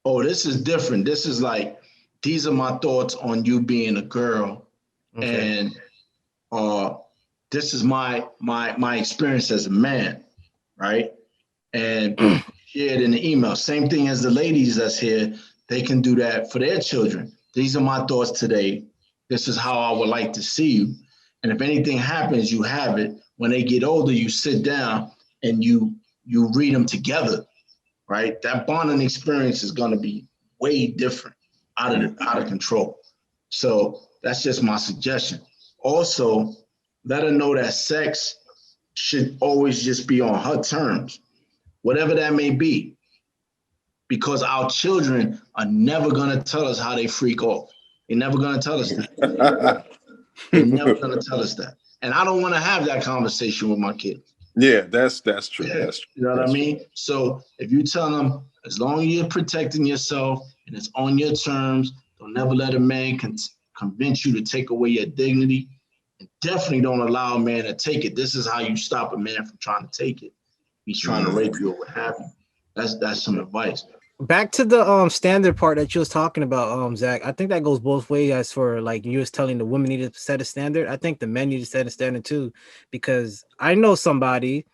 Oh, this is different. This is like, these are my thoughts on you being a girl,
Okay.
and this is my experience as a man, right? And shared in the email. Same thing as the ladies that's here. They can do that for their children. These are my thoughts today. This is how I would like to see you. And if anything happens, you have it. When they get older, you sit down and you read them together, right? That bonding experience is going to be way different, out of control. So that's just my suggestion. Also, let her know that sex should always just be on her terms, whatever that may be, because our children are never going to tell us how they freak off. They're never going to tell us that. They're never going to tell us that. And I don't want to have that conversation with my kids.
Yeah, that's true. That's true.
You know what I mean? So if you tell them, as long as you're protecting yourself and it's on your terms, don't never let a man convince you to take away your dignity. And definitely don't allow a man to take it. This is how you stop a man from trying to take it. He's trying to rape you or what have you. That's some advice.
Back to the standard part that you was talking about, Zach. I think that goes both ways. As for like you was telling the women need to set a standard, I think the men need to set a standard too, because I know somebody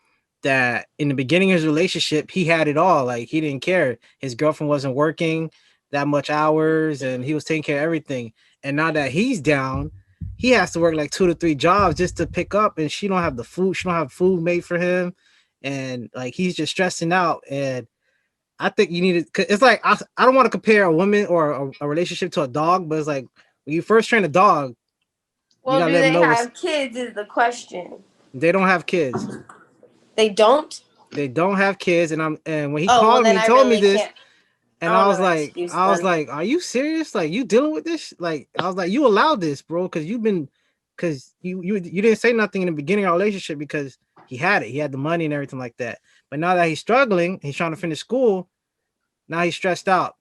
that in the beginning of his relationship he had it all. Like he didn't care. His girlfriend wasn't working that much hours, and he was taking care of everything. And now that he's down, he has to work like 2 to 3 jobs just to pick up, and she don't have the food. She don't have food made for him, and like he's just stressing out. And I think you need to. It's like I don't want to compare a woman or a relationship to a dog, but it's like when you first train a dog, you
Well,
gotta
do
let them
they
know
have kids is the question.
they don't have kids.
They don't?
They don't have kids, and when he
Oh, well,
called me
then
and
I
told me
really
this,
can't.
and
I don't
I
know
was
the
like,
excuse then.
are you serious? Like you dealing with this? Like I was like, you allowed this, bro, because you didn't say nothing in the beginning of our relationship because he had it, he had the money and everything like that. But now that he's struggling, he's trying to finish school. Now he's stressed out.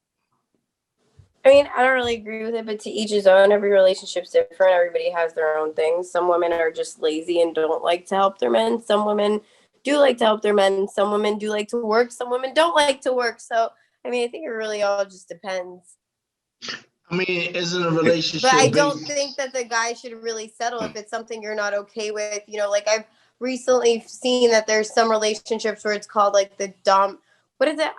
I mean, I don't really agree with it, but to each his own. Every relationship's different. Everybody has their own things. Some women are just lazy and don't like to help their men. Some women do like to help their men. Some women do like to work. Some women don't like to work. So, I mean, I think it really all just depends.
I mean, isn't a
But
relationship
I don't
based?
think that the guy should really settle if it's something you're not okay with. You know, like I've recently seen that there's some relationships where it's called like the what is it?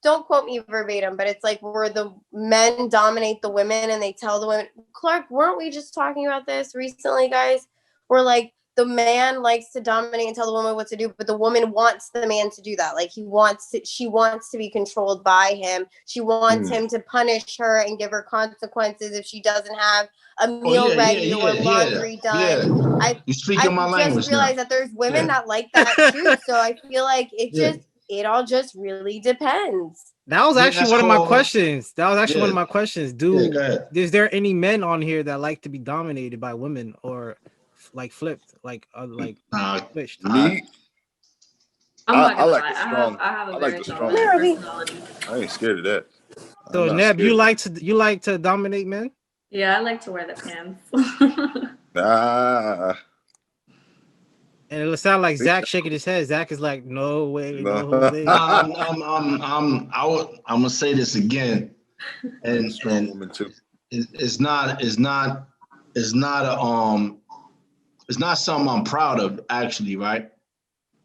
Don't quote me verbatim, but it's like where the men dominate the women and they tell the women. Clark, weren't we just talking about this recently, guys? Where like the man likes to dominate and tell the woman what to do, but the woman wants the man to do that. Like she wants to be controlled by him. She wants him to punish her and give her consequences if she doesn't have a meal ready or laundry done.
You speaking my
I
language
just realized that there's women that like that too. So I feel like it all just really depends.
That was actually one of my questions. One of my questions. Is there any men on here that like to be dominated by women or like flipped, like switched?
Me?
I'm not gonna
like
lie.
the strong.
I have a
I like
very
the strong.
dominant personality.
I ain't scared of that.
So Neb, you like to dominate men?
Yeah, I like to wear the pants.
And it sounds like Zach shaking his head. Zach is like, no way, no way.
I'm gonna say this again, and
strong woman too.
It's not something I'm proud of actually, right?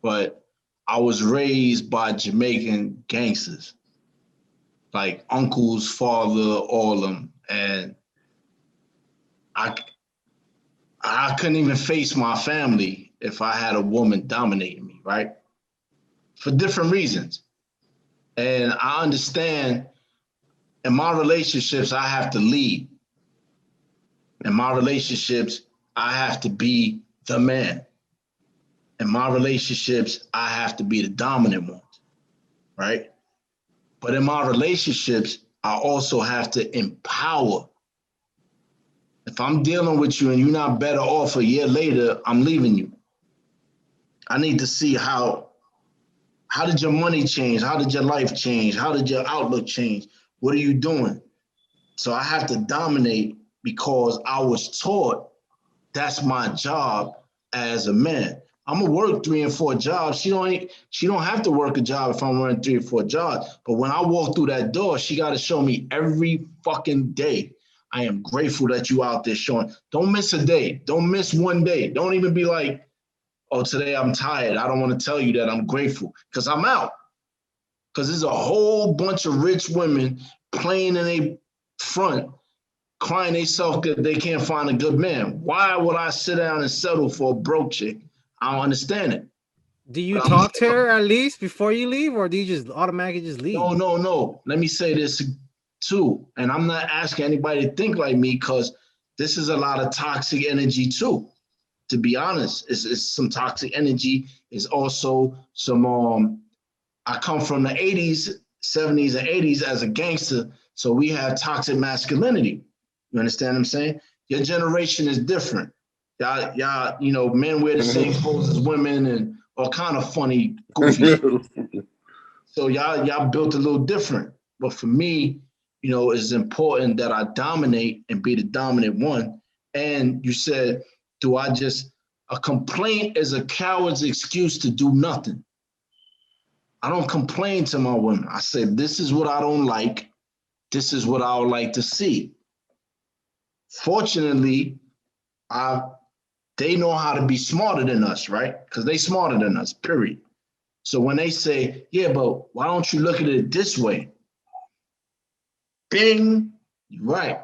But I was raised by Jamaican gangsters, like uncles, father, all of them, and I couldn't even face my family if I had a woman dominating me, right? For different reasons. And I understand in my relationships, I have to lead. In my relationships, I have to be the man. In my relationships, I have to be the dominant one, right? But in my relationships, I also have to empower. If I'm dealing with you and you're not better off a year later, I'm leaving you. I need to see how did your money change? How did your life change? How did your outlook change? What are you doing? So I have to dominate because I was taught that's my job as a man. I'm gonna work 3 and 4 jobs. She don't have to work a job if I'm running 3 or 4 jobs. But when I walk through that door, she got to show me every fucking day. I am grateful that you out there showing. Don't miss a day. Don't miss one day. Don't even be like, oh, today I'm tired. I don't want to tell you that I'm grateful because I'm out. Because there's a whole bunch of rich women playing in a front, crying themselves because they can't find a good man. Why would I sit down and settle for a broke chick? I don't understand it.
Do you talk to her at least before you leave, or do you just automatically just leave?
No. Let me say this too, and I'm not asking anybody to think like me because this is a lot of toxic energy too. To be honest, it's some toxic energy. It's also some. I come from the 80s, 70s, and 80s as a gangster, so we have toxic masculinity. You understand what I'm saying? Your generation is different. Y'all, men wear the same clothes as women and all kind of funny, goofy shit. So y'all built a little different. But for me, it's important that I dominate and be the dominant one. And you said, a complaint is a coward's excuse to do nothing. I don't complain to my women. I say, this is what I don't like. This is what I would like to see. Fortunately, they know how to be smarter than us, right? Because they smarter than us, period. So when they say, yeah, but why don't you look at it this way? Bing, you're right.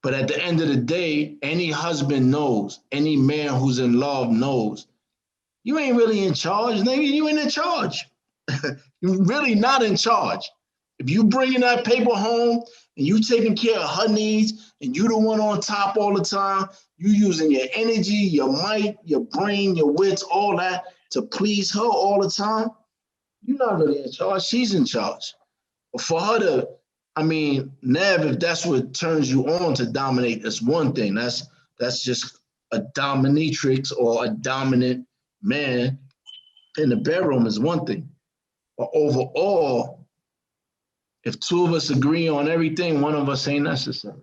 But at the end of the day, any husband knows, any man who's in love knows, you ain't really in charge, nigga. You ain't in charge. You're really not in charge. If you bringing that paper home and you taking care of her needs and you the one on top all the time, you using your energy, your might, your brain, your wits, all that to please her all the time, you're not really in charge. She's in charge. But for her to, Nev, if that's what turns you on to dominate, that's one thing. That's just a dominatrix or a dominant man in the bedroom is one thing. But overall, if two of us agree on everything, one of us ain't necessary.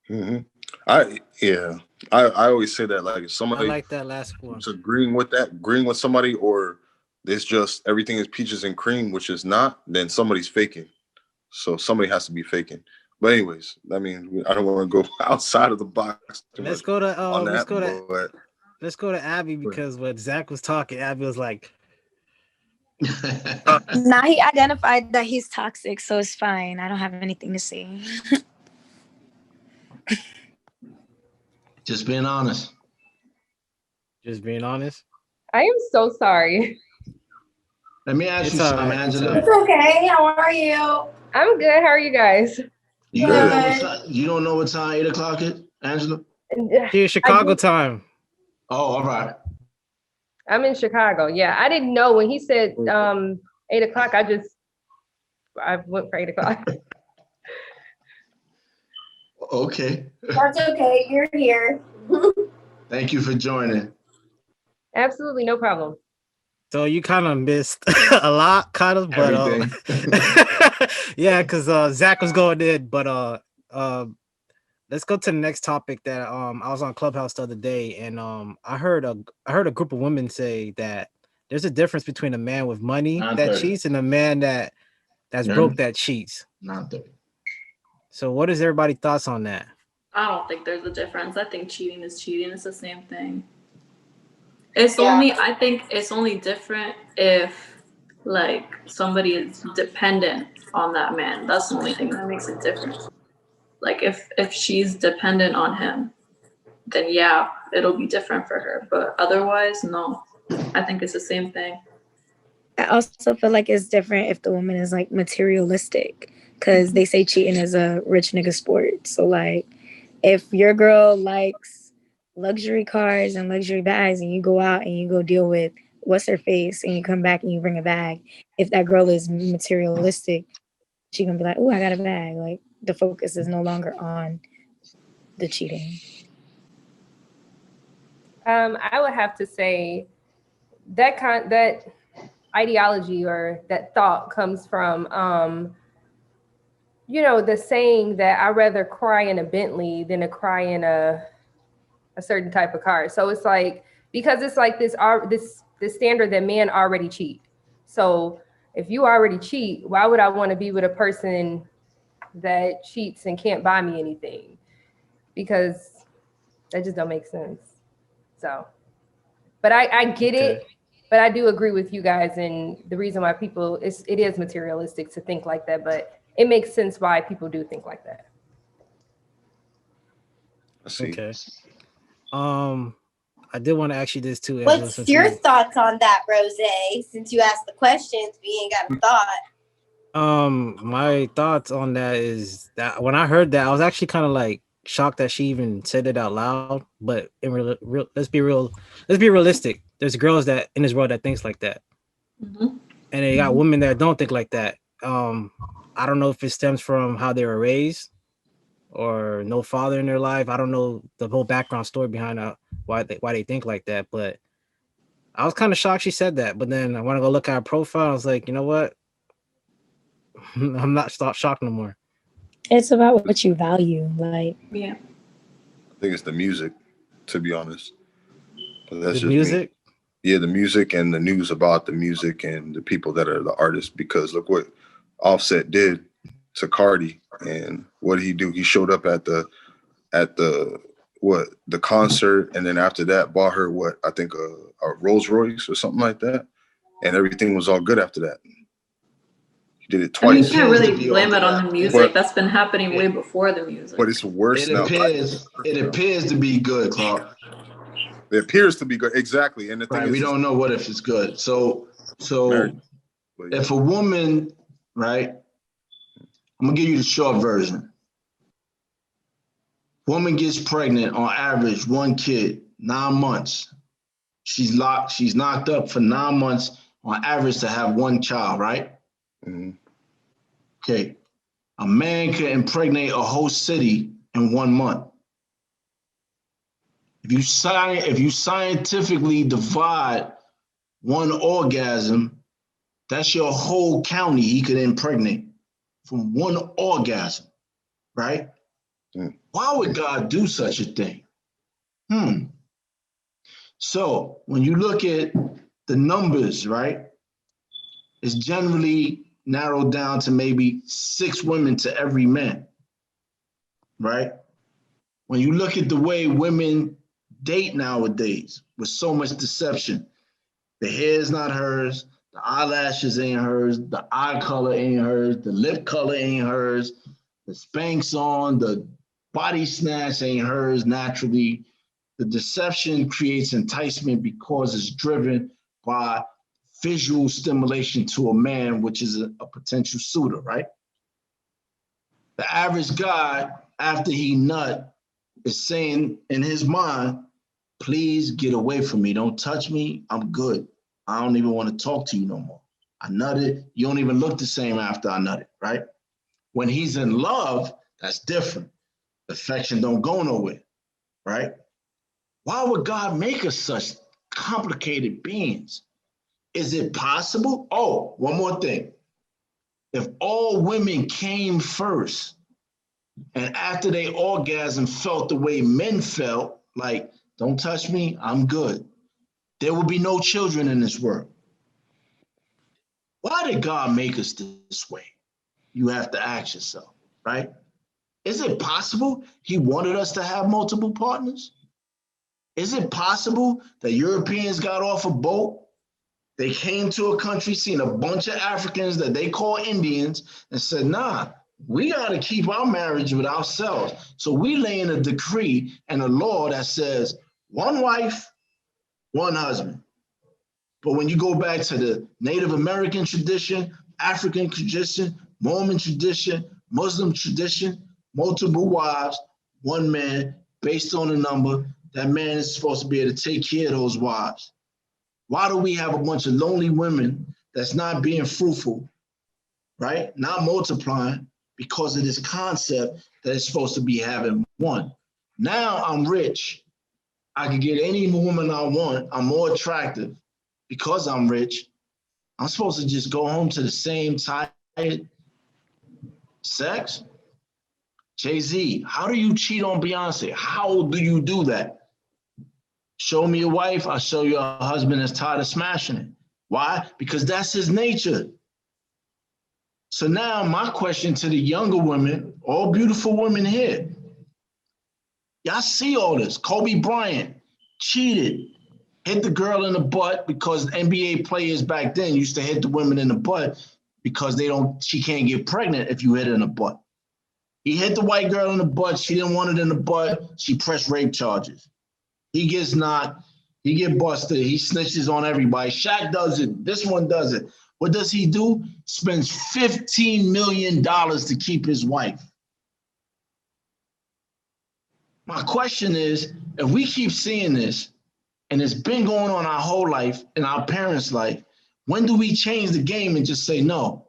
Mm-hmm. I always say that, like, if somebody,
I like that last one.
Agreeing with somebody, or it's just everything is peaches and cream, which is not, then somebody's faking. So somebody has to be faking. But anyways, I don't want to go outside of the box.
Let's go to Abby, because when Zach was talking, Abby was like,
nah, he identified that he's toxic, so it's fine. I don't have anything to say.
Just being honest.
I am so sorry.
Let me ask you something, Angela.
It's okay. How are you?
I'm good. How are you guys?
You don't know what time 8 o'clock is, Angela?
It's Chicago time.
Oh, all right.
I'm in Chicago. Yeah, I didn't know when he said 8 o'clock. I went for 8 o'clock.
Okay.
That's okay. You're here.
Thank you for joining.
Absolutely, no problem.
So you kind of missed a lot, kind of, but yeah, because Zach was going in, but let's go to the next topic. That I was on Clubhouse the other day, and I heard a group of women say that there's a difference between a man with money that cheats and a man that's broke that cheats.
Not 30.
So what is everybody's thoughts on that?
I don't think there's a difference. I think cheating is cheating. It's the same thing. I think it's only different if like somebody is dependent on that man. That's the only thing that makes it different. Like if she's dependent on him, then yeah, it'll be different for her. But otherwise, no. I think it's the same thing.
I also feel like it's different if the woman is like materialistic, because they say cheating is a rich nigga sport. So like if your girl likes luxury cars and luxury bags and you go out and you go deal with what's her face and you come back and you bring a bag, if that girl is materialistic, she gonna be like, oh, I got a bag. Like the focus is no longer on the cheating.
I would have to say that ideology or that thought comes from you know, the saying that I'd rather cry in a Bentley than to cry in a certain type of car. So it's like, because it's like this standard that men already cheat. So if you already cheat, why would I want to be with a person that cheats and can't buy me anything? Because that just don't make sense. So, but I get it, but I do agree with you guys, and the reason why people, it is materialistic to think like that, but it makes sense why people do think like that.
I see.
Okay. I did want to ask you this too, Angela.
What's your thoughts on that, Rose? Since you asked the questions, we ain't got a thought.
My thoughts on that is that when I heard that, I was actually kind of like shocked that she even said it out loud. But let's be realistic. There's girls that in this world that thinks like that, and they got women that don't think like that. I don't know if it stems from how they were raised or no father in their life. I don't know the whole background story behind why they think like that. But I was kind of shocked she said that. But then I want to go look at her profile. I was like, you know what? I'm not shocked no more.
It's about what you value, like.
Yeah.
I think it's the music, to be honest. But that's
The
just
music?
me. Yeah, the music and the news about the music and the people that are the artists. Because look what Offset did to Cardi, and what did he do? He showed up at the concert, and then after that bought her I think a Rolls Royce or something like that, and everything was all good after that. He did it twice.
And you can't really blame it on the music. That's been happening way before the music.
But it's worse now.
It appears to be good, Clark.
It appears to be good, exactly. And the thing is,
we don't know what if it's good. So if a woman, right? I'm gonna give you the short version. Woman gets pregnant on average, 1 kid, 9 months. She's knocked up for 9 months on average to have 1 child, right?
Mm-hmm.
Okay. A man can impregnate a whole city in 1 month. If you scientifically divide 1 orgasm, that's your whole county he could impregnate from 1 orgasm, right?
Mm.
Why would God do such a thing? So when you look at the numbers, right, it's generally narrowed down to maybe 6 women to every man, right? When you look at the way women date nowadays with so much deception, the hair is not hers, the eyelashes ain't hers, the eye color ain't hers, the lip color ain't hers, the Spanx on, the body snatch ain't hers naturally. The deception creates enticement because it's driven by visual stimulation to a man, which is a potential suitor, right? The average guy, after he nut, is saying in his mind, please get away from me. Don't touch me. I'm good. I don't even want to talk to you no more. I nutted. You don't even look the same after I nutted, right? When he's in love, that's different. Affection don't go nowhere, right? Why would God make us such complicated beings? Is it possible? Oh, one more thing. If all women came first and after they orgasm felt the way men felt, like, don't touch me, I'm good, there will be no children in this world. Why did God make us this way? You have to ask yourself, right? Is it possible he wanted us to have multiple partners? Is it possible that Europeans got off a boat? They came to a country, seen a bunch of Africans that they call Indians, and said, nah, we got to keep our marriage with ourselves. So we lay in a decree and a law that says 1 wife, 1 husband. But when you go back to the Native American tradition, African tradition, Mormon tradition, Muslim tradition, multiple wives, 1 man, based on a number, that man is supposed to be able to take care of those wives. Why do we have a bunch of lonely women that's not being fruitful, right? Not multiplying because of this concept that it's supposed to be having 1. Now I'm rich. I can get any woman I want. I'm more attractive because I'm rich. I'm supposed to just go home to the same tired Sex? Jay-Z, how do you cheat on Beyonce? How do you do that? Show me a wife, I'll show you a husband that's tired of smashing it. Why? Because that's his nature. So now my question to the younger women, all beautiful women here, y'all see all this. Kobe Bryant cheated, hit the girl in the butt because NBA players back then used to hit the women in the butt because she can't get pregnant if you hit her in the butt. He hit the white girl in the butt. She didn't want it in the butt. She pressed rape charges. He gets knocked. He get busted. He snitches on everybody. Shaq does it. This one does it. What does he do? Spends $15 million to keep his wife. My question is, if we keep seeing this, and it's been going on our whole life, in our parents' life, when do we change the game and just say, no,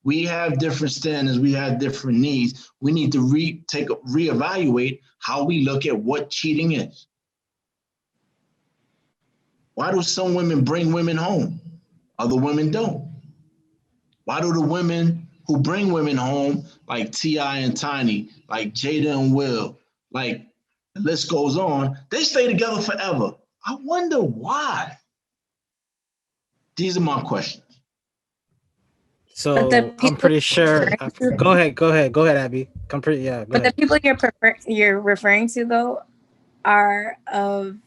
we have different standards, we have different needs. We need to reevaluate how we look at what cheating is. Why do some women bring women home? Other women don't. Why do the women who bring women home, like T.I. and Tiny, like Jada and Will, like the list goes on, they stay together forever? I wonder why. These are my questions.
So I'm pretty sure. Go ahead, Abby.
The people you're referring to though are of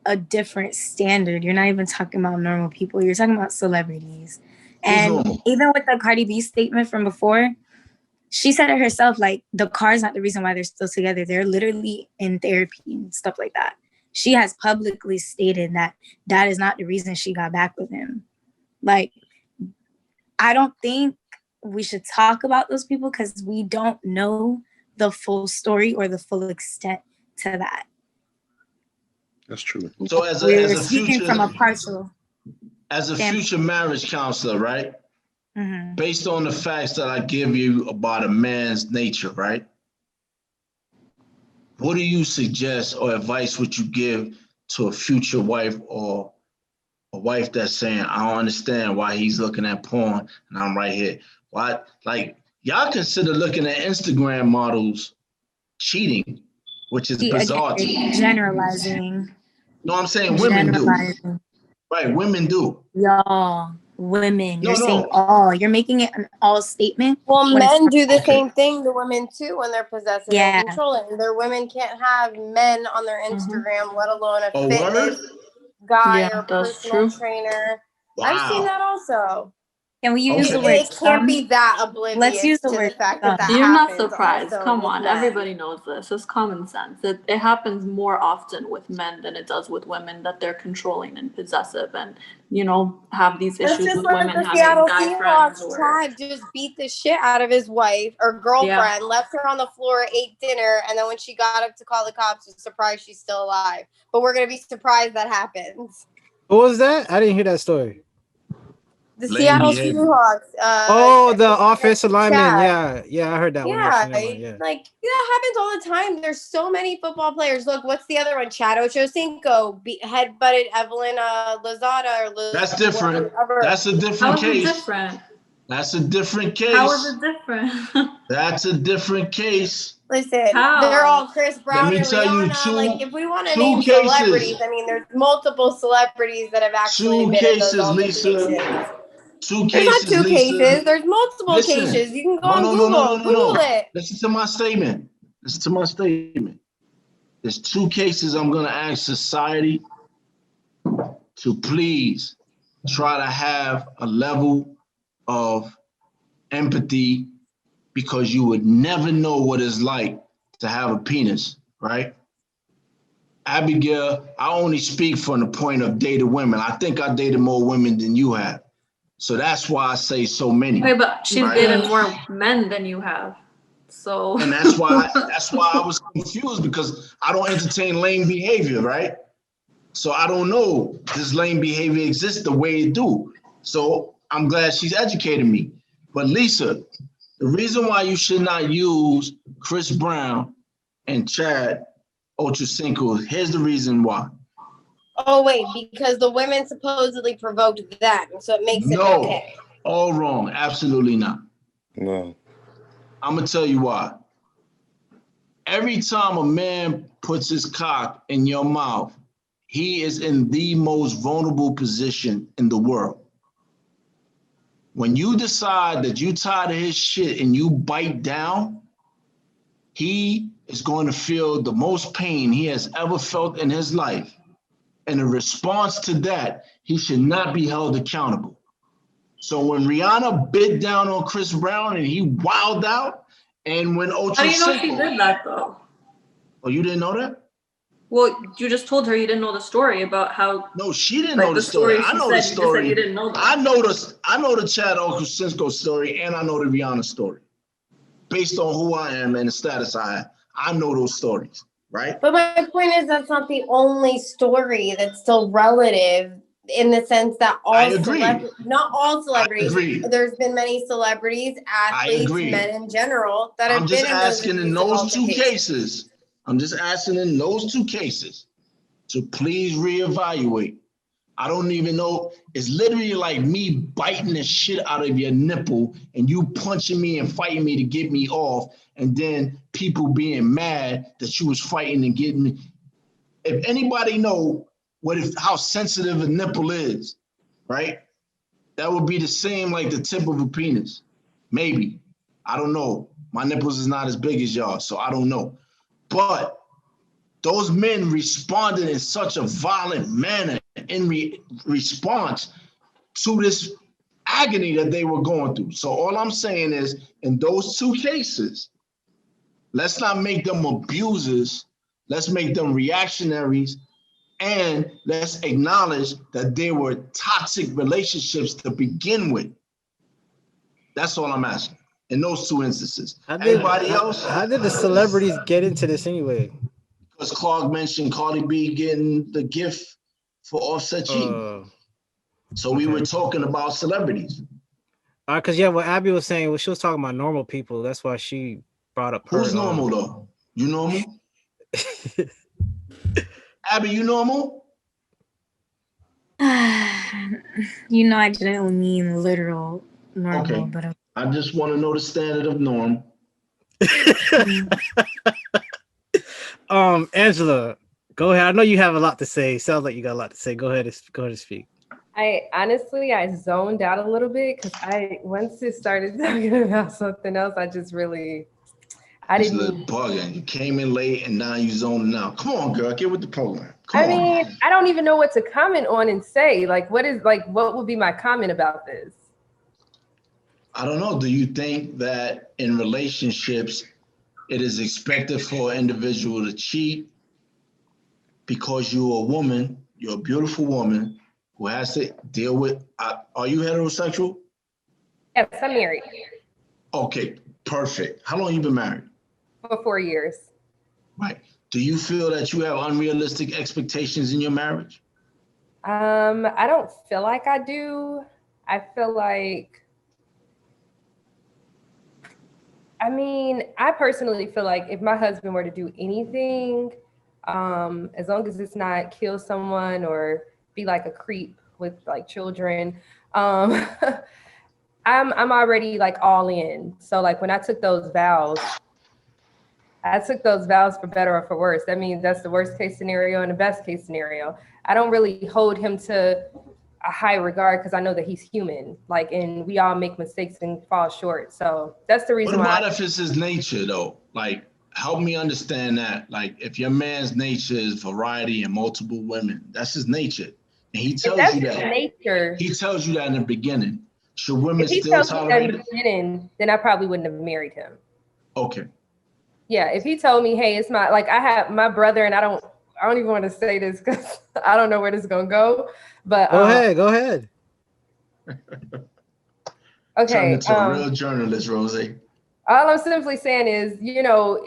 a different standard. You're not even talking about normal people. You're talking about celebrities. And even with the Cardi B statement from before, she said it herself, like, the car's not the reason why they're still together. They're literally in therapy and stuff like that. She has publicly stated that that is not the reason she got back with him. Like, I don't think we should talk about those people because we don't know the full story or the full extent to that.
That's true.
So as a future marriage counselor, right? Mm-hmm. Based on the facts that I give you about a man's nature, right? What do you suggest or advice would you give to a future wife or a wife that's saying, I don't understand why he's looking at porn and I'm right here? Why? Like, y'all consider looking at Instagram models cheating, which is bizarre to me.
Generalizing.
No, I'm saying women do. Right, women do.
Y'all, women. You're saying all. You're making it an all statement.
Well, men do the same thing to women too when they're possessive and controlling. Their women can't have men on their Instagram, let alone a fitness guy or personal trainer. Wow. I've seen that also.
Can we use the word?
It can't be that oblivious. Let's use the word. Fact that
you're not surprised. Come on, everybody knows this. It's common sense. It happens more often with men than it does with women, that they're controlling and possessive, and have these issues with women having guy friends.
Chad just beat the shit out of his wife or girlfriend, left her on the floor, ate dinner, and then when she got up to call the cops, was surprised she's still alive. But we're gonna be surprised that happens.
What was that? I didn't hear that story.
The Seattle Seahawks.
The offensive lineman. Yeah, I heard that one.
Like that happens all the time. There's so many football players. Look, what's the other one? Chad Ochocinco headbutted Evelyn Lozada.
That's different. That's a different case. That's a different case.
How is it different?
That's a different case.
Listen, they're all Chris Brown and Rihanna. Like, if we want to name celebrities, I mean, there's multiple celebrities that have actually been in those altercations.
Two cases,
There's not two cases. There's multiple cases. You can go on Google. Google it.
Listen to my statement. There's two cases I'm going to ask society to please try to have a level of empathy, because you would never know what it's like to have a penis, right? Abigail, I only speak from the point of dated women. I think I dated more women than you have. So that's why I say so many.
Wait, but she's dated more men than you have. So
and that's why I was confused, because I don't entertain lame behavior, right? So I don't know this lame behavior exists the way it do. So I'm glad she's educated me. But Lisa, the reason why you should not use Chris Brown and Chad Ochocinco, here's the reason why.
Oh, wait, because the women supposedly provoked them, so it makes it okay.
All wrong. Absolutely not.
No.
I'm gonna tell you why. Every time a man puts his cock in your mouth, he is in the most vulnerable position in the world. When you decide that you're tired of his shit and you bite down, he is going to feel the most pain he has ever felt in his life. And in response to that, he should not be held accountable. So when Rihanna bit down on Chris Brown and he wilded out, and when Ultra
How do you know
Simple,
she did that though?
Oh, you didn't know that?
Well, you just told her you didn't know the story about how.
No, she didn't
like,
know the story. I know the
You just said
story.
you didn't know that.
I know the Chad Okosinsko story, and I know the Rihanna story. Based on who I am and the status I have, I know those stories, right?
But my point is that's not the only story that's still relative in the sense that not all celebrities, there's been many celebrities, athletes, men in general that have been in those
in those two cases. I'm just asking in those two cases to please reevaluate. I don't even know. It's literally like me biting the shit out of your nipple and you punching me and fighting me to get me off, and then people being mad that you was fighting and getting me. If anybody know how sensitive a nipple is, right? That would be the same like the tip of a penis. Maybe. I don't know. My nipples is not as big as y'all, so I don't know. But those men responded in such a violent manner in response to this agony that they were going through. So all I'm saying is, in those two cases, let's not make them abusers. Let's make them reactionaries. And let's acknowledge that they were toxic relationships to begin with. That's all I'm asking in those two instances. Anybody else?
How did the celebrities get into this anyway?
Because Clark mentioned Cardi B getting the gift for Offset cheating. So we were talking about celebrities.
Because what Abby was saying, she was talking about normal people. That's why she brought up her.
Who's normal though? You normal? Abby, you normal?
I didn't mean literal normal, but
I just want to know the standard of norm.
Angela, go ahead. I know you have a lot to say. Sounds like you got a lot to say. Go ahead and speak.
I zoned out a little bit because once it started talking about something else, I didn't
bugging. You came in late and now you zoning out. Come on, girl, get with the program.
I don't even know what to comment on and say. What would be my comment about this?
I don't know. Do you think that in relationships, it is expected for an individual to cheat because you're a woman, you're a beautiful woman who has to deal with, are you heterosexual?
Yes, I'm married.
Okay, perfect. How long have you been married?
For 4 years.
Right. Do you feel that you have unrealistic expectations in your marriage?
I don't feel like I do. I feel like, I personally feel like if my husband were to do anything, as long as it's not kill someone or be like a creep with like children, I'm already like all in. So like when I took those vows for better or for worse. That means that's the worst case scenario and the best case scenario. I don't really hold him to a high regard because I know that he's human. And we all make mistakes and fall short. So that's the reason why.
What about if it's his nature though? Help me understand that. If your man's nature is variety and multiple women, that's his nature. And he tells you that.
Nature.
He tells you that in the beginning. Should women
still
tolerate it?
In the beginning, then I probably wouldn't have married him.
Okay.
Yeah, if he told me, hey, it's I have my brother, and I don't even want to say this because I don't know where this is gonna go. But
go ahead.
Okay.
Turn into a real journalist, Rosie.
All I'm simply saying is,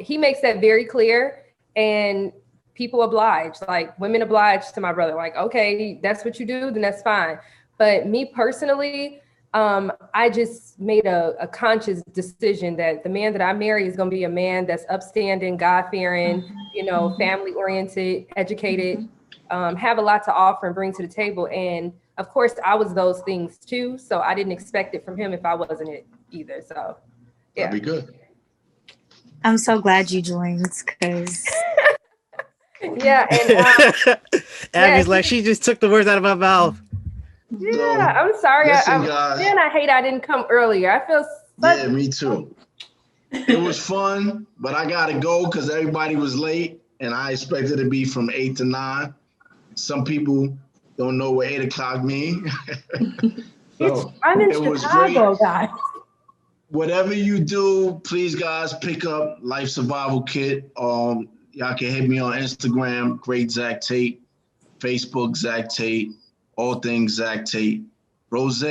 he makes that very clear, and people oblige. Women oblige to my brother. Okay, that's what you do, then that's fine. But me personally, I just made a conscious decision that the man that I marry is going to be a man that's upstanding, God-fearing, family-oriented, educated, have a lot to offer and bring to the table. And of course, I was those things too. So I didn't expect it from him if I wasn't it either. So, yeah.
That'd be good.
I'm so glad you joined because
Yeah, and
Abby's like, she just took the words out of my mouth.
yeah, I'm sorry.
Listen, guys.
Man, I hate I didn't come earlier. I feel
Yeah, me too. It was fun, but I gotta go because everybody was late, and I expected to be from 8 to 9. Some people don't know what 8 o'clock mean. So
I'm in
it was
Chicago,
great.
guys.
Whatever you do, please, guys, pick up Life Survival Kit. Y'all can hit me on Instagram, Great Zach Tate, Facebook, Zach Tate, all things Zach Tate. Rose,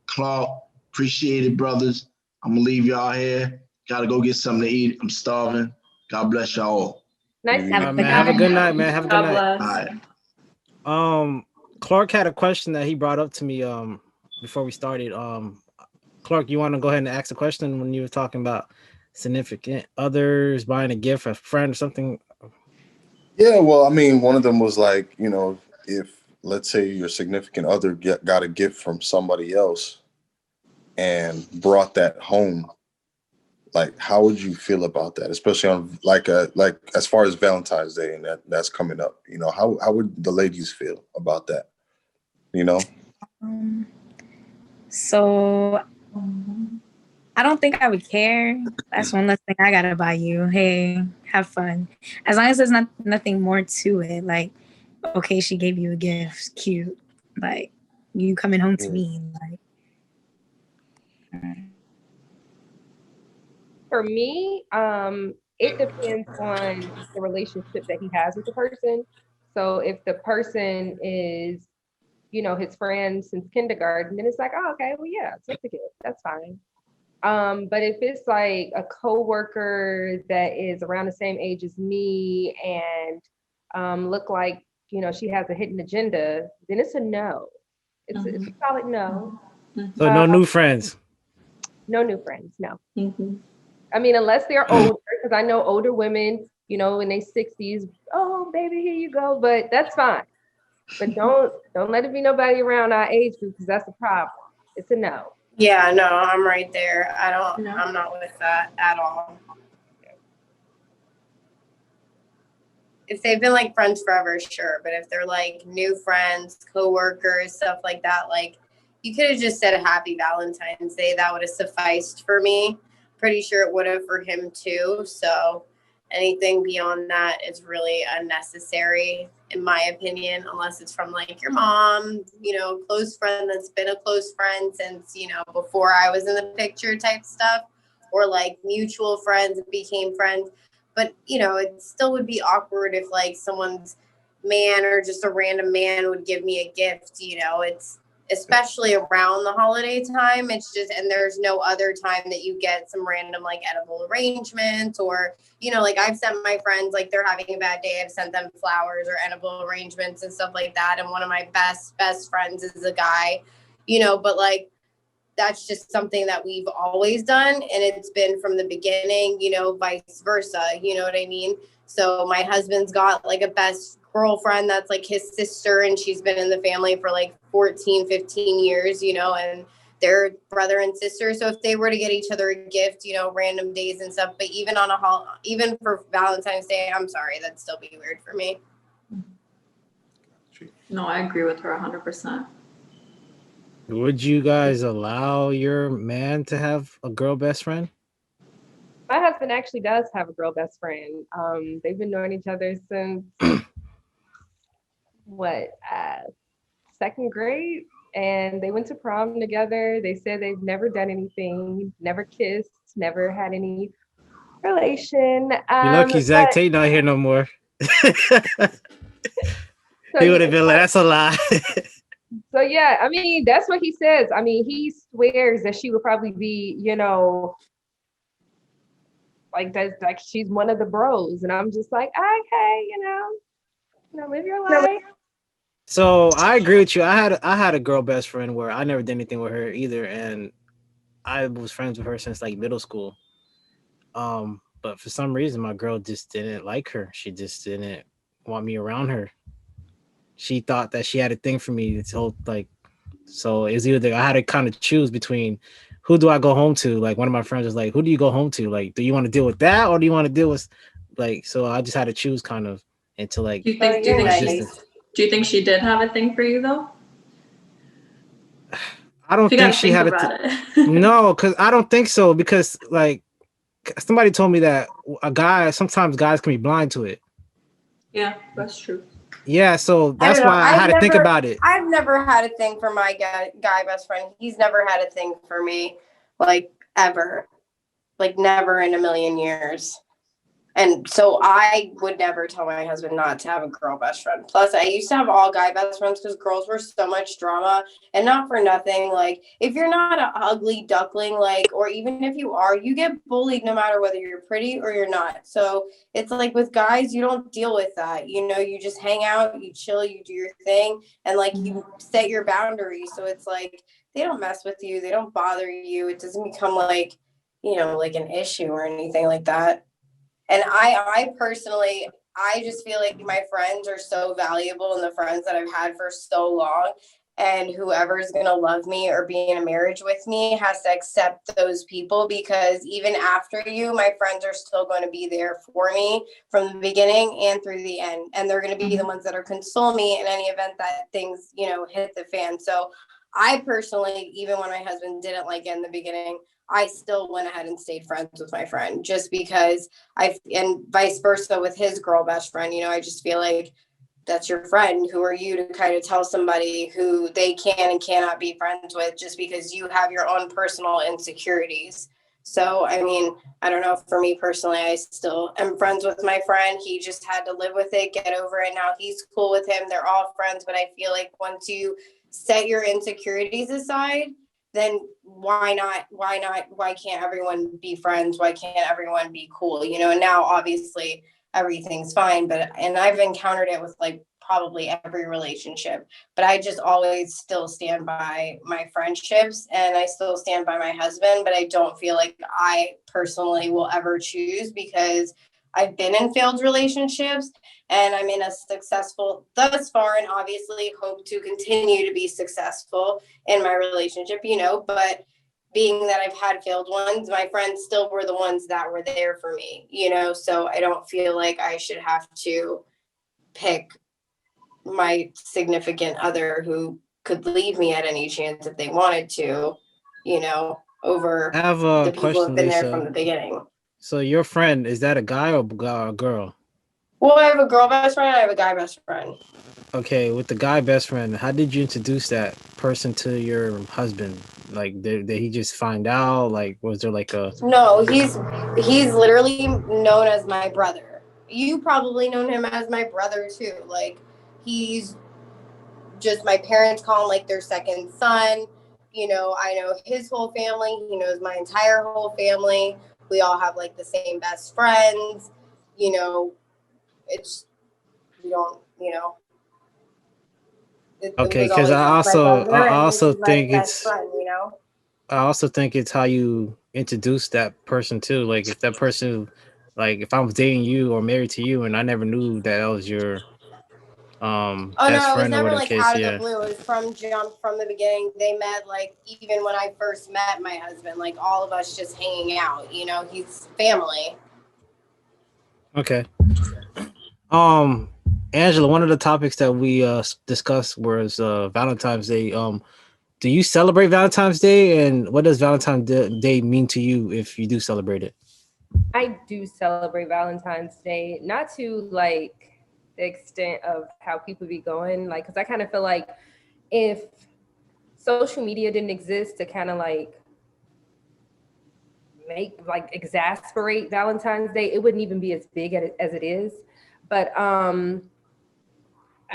Clark, appreciate it, brothers. I'm gonna leave y'all here. Gotta go get something to eat. I'm starving. God bless y'all all.
Nice.
Man, have a good night, man. Have a good
God
night.
bless.
All right.
Clark had a question that he brought up to me before we started. Clark, you want to go ahead and ask a question when you were talking about significant others buying a gift for a friend or something?
Yeah, well, I mean, one of them was like, you know, if let's say your significant other got a gift from somebody else and brought that home, like how would you feel about that, especially on like as far as Valentine's Day and that's coming up, you know, how would the ladies feel about that, you know?
So I don't think I would care. That's one less thing I gotta buy you. Hey, have fun. As long as there's nothing more to it. Like, okay, she gave you a gift, cute. Like, you coming home to me. Like,
For me, it depends on the relationship that he has with the person. So if the person is, you know, his friend since kindergarten, then it's like, oh, okay, well, yeah, take the gift. That's fine. But if it's like a coworker that is around the same age as me and look like, you know, she has a hidden agenda, then it's a no. It's a solid no.
So no new friends.
No new friends, no.
Mm-hmm.
I mean, unless they're older, because I know older women, you know, in their 60s, oh baby, here you go. But that's fine. But don't let it be nobody around our age group because that's a problem. It's a no.
Yeah, no, I'm right there.
No.
I'm not with that at all. If they've been like friends forever, sure. But if they're like new friends, coworkers, stuff like that, like you could have just said a happy Valentine's Day. That would have sufficed for me. Pretty sure it would have for him too. So anything beyond that is really unnecessary, in my opinion, unless it's from like your mom, you know, close friend that's been a close friend since, you know, before I was in the picture type stuff, or like mutual friends became friends. But, you know, it still would be awkward if like someone's man or just a random man would give me a gift, you know, it's especially around the holiday time. It's just, and there's no other time that you get some random like edible arrangement or, you know, like I've sent my friends, like they're having a bad day, I've sent them flowers or edible arrangements and stuff like that. And one of my best friends is a guy, you know, but like, that's just something that we've always done. And it's been from the beginning, you know, vice versa. You know what I mean? So my husband's got like a best girlfriend that's like his sister, and she's been in the family for like 14, 15 years, you know, and they're brother and sister. So if they were to get each other a gift, you know, random days and stuff, but even on even for Valentine's Day, I'm sorry, that'd still be weird for me.
No, I agree with her 100%.
Would you guys allow your man to have a girl best friend?
My husband actually does have a girl best friend. They've been knowing each other since second grade, and they went to prom together. They said they've never done anything, never kissed, never had any relation.
You're lucky Zach Tate not here no more. He would have been like, that's a lie.
So yeah, I mean, that's what he says. I mean, he swears that she would probably be, you know, like that's like she's one of the bros, and I'm just like, okay, you know, live your life.
So I agree with you. I had a girl best friend where I never did anything with her either, and I was friends with her since like middle school. But for some reason, my girl just didn't like her. She just didn't want me around her. She thought that she had a thing for me. It's whole like, so it was either I had to kind of choose between who do I go home to? Like one of my friends was like, who do you go home to? Like, do you want to deal with that or do you want to deal with like? So I just had to choose kind of into like.
Do you think
existence.
do you think she did have a thing for you though?
I don't
You
think
gotta
she
think
had
about
it.
it.
No, because I don't think so. Because like somebody told me that sometimes guys can be blind to it.
Yeah, that's true.
Yeah, so
I
that's
don't know.
why I had to think about it.
I've never had a thing for my guy best friend. He's never had a thing for me, like ever, like never in a million years. And so I would never tell my husband not to have a girl best friend. Plus, I used to have all guy best friends because girls were so much drama, and not for nothing. Like, if you're not an ugly duckling, like, or even if you are, you get bullied no matter whether you're pretty or you're not. So it's like with guys, you don't deal with that. You know, you just hang out, you chill, you do your thing, and like you set your boundaries. So it's like they don't mess with you, they don't bother you. It doesn't become like, you know, like an issue or anything like that. And I personally, I just feel like my friends are so valuable and the friends that I've had for so long. And whoever's going to love me or be in a marriage with me has to accept those people, because even after you, my friends are still going to be there for me from the beginning and through the end. And they're going to be the ones that are console me in any event that things, you know, hit the fan. So I personally, even when my husband didn't like it in the beginning, I still went ahead and stayed friends with my friend just because and vice versa with his girl best friend. You know, I just feel like that's your friend. Who are you to kind of tell somebody who they can and cannot be friends with just because you have your own personal insecurities? So, I mean, I don't know. For me personally, I still am friends with my friend. He just had to live with it, get over it. Now he's cool with him. They're all friends. But I feel like once you set your insecurities aside, then why not? Why can't everyone be friends? Why can't everyone be cool? You know, and now obviously everything's fine, and I've encountered it with like probably every relationship, but I just always still stand by my friendships and I still stand by my husband, but I don't feel like I personally will ever choose, because I've been in failed relationships and I'm in a successful thus far, and obviously hope to continue to be successful in my relationship, you know, but being that I've had failed ones, my friends still were the ones that were there for me, you know, so I don't feel like I should have to pick my significant other who could leave me at any chance if they wanted to, you know, over
I have
the
a
people who
question,
have been there
Lisa.
from the beginning.
So your friend, is that a guy or a girl?
Well, I have a girl best friend and I have a guy best friend.
Okay, with the guy best friend, how did you introduce that person to your husband? Like, did he just find out? Like, was there like a...
No, he's literally known as my brother. You probably known him as my brother too. Like, he's just, my parents call him like their second son. You know, I know his whole family. He knows my entire whole family. We all have like the same best friends. You know, it's, we don't, you know, it
Okay,
was
because
always like my
I
brother and this
also
is my
think
best
it's
friend, you know?
I also think it's how you introduce that person too. Like, if that person, like if I was dating you or married to you and I never knew that was your
Oh
best
no, it was
friend or
never
whatever
like
case,
out of the
yeah.
blue. It was from jump, from the beginning. They met like even when I first met my husband, like all of us just hanging out, you know, he's family.
Okay. Angela, one of the topics that we discussed was Valentine's Day. Do you celebrate Valentine's Day, and what does Valentine's Day mean to you if you do celebrate it?
I do celebrate Valentine's Day, not to like the extent of how people be going, like, because I kind of feel like if social media didn't exist to kind of like make like exasperate Valentine's Day, it wouldn't even be as big as it is. But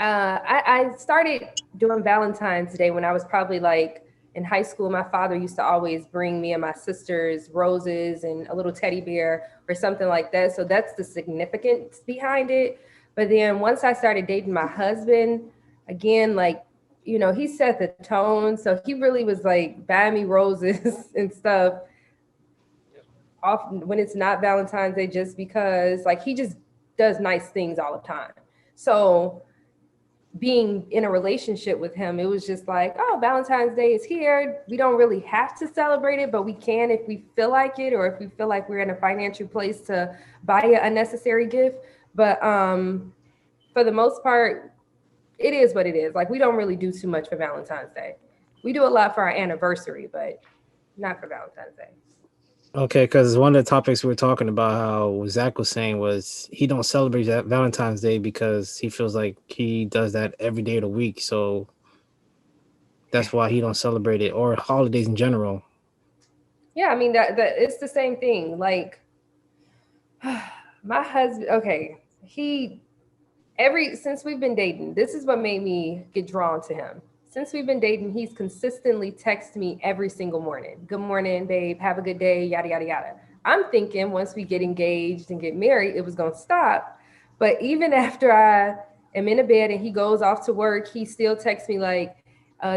I started doing Valentine's Day when I was probably like in high school. My father used to always bring me and my sisters roses and a little teddy bear or something like that. So that's the significance behind it. But then once I started dating my husband, again, like, you know, he set the tone. So he really was like buying me roses and stuff often when it's not Valentine's Day, just because like he just does nice things all the time. So being in a relationship with him, it was just like, oh, Valentine's Day is here. We don't really have to celebrate it, but we can if we feel like it, or if we feel like we're in a financial place to buy an unnecessary gift. But for the most part, it is what it is. Like, we don't really do too much for Valentine's Day. We do a lot for our anniversary, but not for Valentine's Day.
Okay, because one of the topics we were talking about, how Zach was saying, was he don't celebrate that Valentine's Day because he feels like he does that every day of the week, so that's why he don't celebrate it, or holidays in general.
Yeah, I mean that it's the same thing. Like, my husband, okay, since we've been dating, this is what made me get drawn to him. Since we've been dating, he's consistently texted me every single morning. Good morning, babe. Have a good day. Yada, yada, yada. I'm thinking once we get engaged and get married, it was going to stop. But even after I am in a bed and he goes off to work, he still texts me like,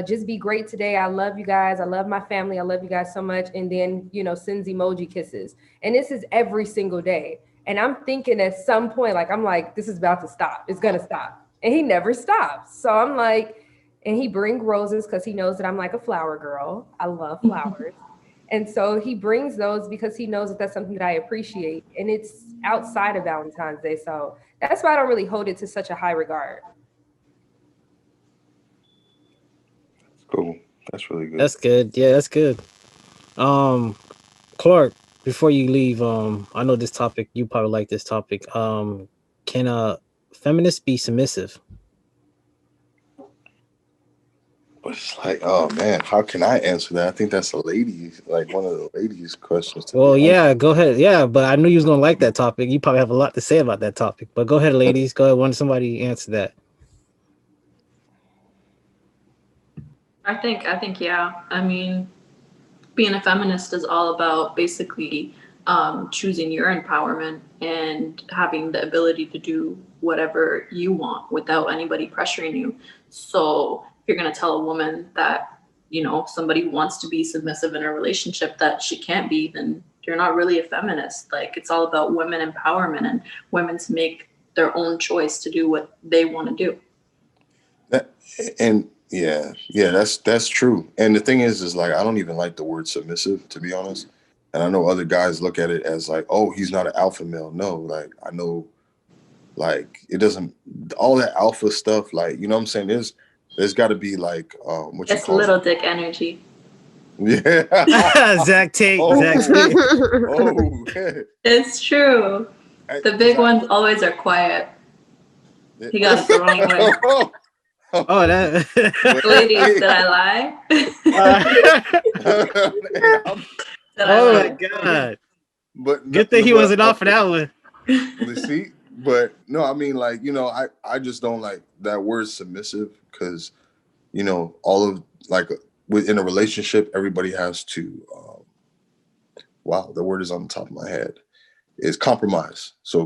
just be great today. I love you guys. I love my family. I love you guys so much. And then, sends emoji kisses. And this is every single day. And I'm thinking at some point, like, I'm like, this is about to stop. It's going to stop. And he never stops. So I'm like, and he brings roses because he knows that I'm like a flower girl. I love flowers. And so he brings those because he knows that that's something that I appreciate. And it's outside of Valentine's Day. So that's why I don't really hold it to such a high regard.
Cool. That's really good.
That's good. Yeah, that's good. Clark, before you leave, I know this topic, you probably like this topic. Can a feminist be submissive?
But it's like, oh man, how can I answer that? I think that's one of the ladies' questions.
Well, yeah, go ahead. Yeah, but I knew you was gonna like that topic. You probably have a lot to say about that topic. But go ahead, ladies. Go ahead. Want somebody answer that?
I think, yeah. I mean, being a feminist is all about basically choosing your empowerment and having the ability to do whatever you want without anybody pressuring you. So if you're going to tell a woman that, somebody wants to be submissive in a relationship that she can't be, then you're not really a feminist. Like, it's all about women empowerment and women to make their own choice to do what they want to do.
That's true. And the thing is like, I don't even like the word submissive, to be honest. And I know other guys look at it as like, oh, he's not an alpha male. No, like, I know, like, it doesn't, all that alpha stuff, like, you know what I'm saying? There's got to be like,
it's little dick energy.
Yeah.
Zach Tate.
Oh,
Zach Tate.
Oh,
it's true. The big ones always are quiet. He got it the wrong way.
Oh, that.
Ladies, did I lie?
Oh my god!
But
good thing he wasn't off for that one.
See, but no, I mean, like, I just don't like that word submissive, because all of, like, within a relationship, everybody has to. Wow, the word is on the top of my head. Is compromise. So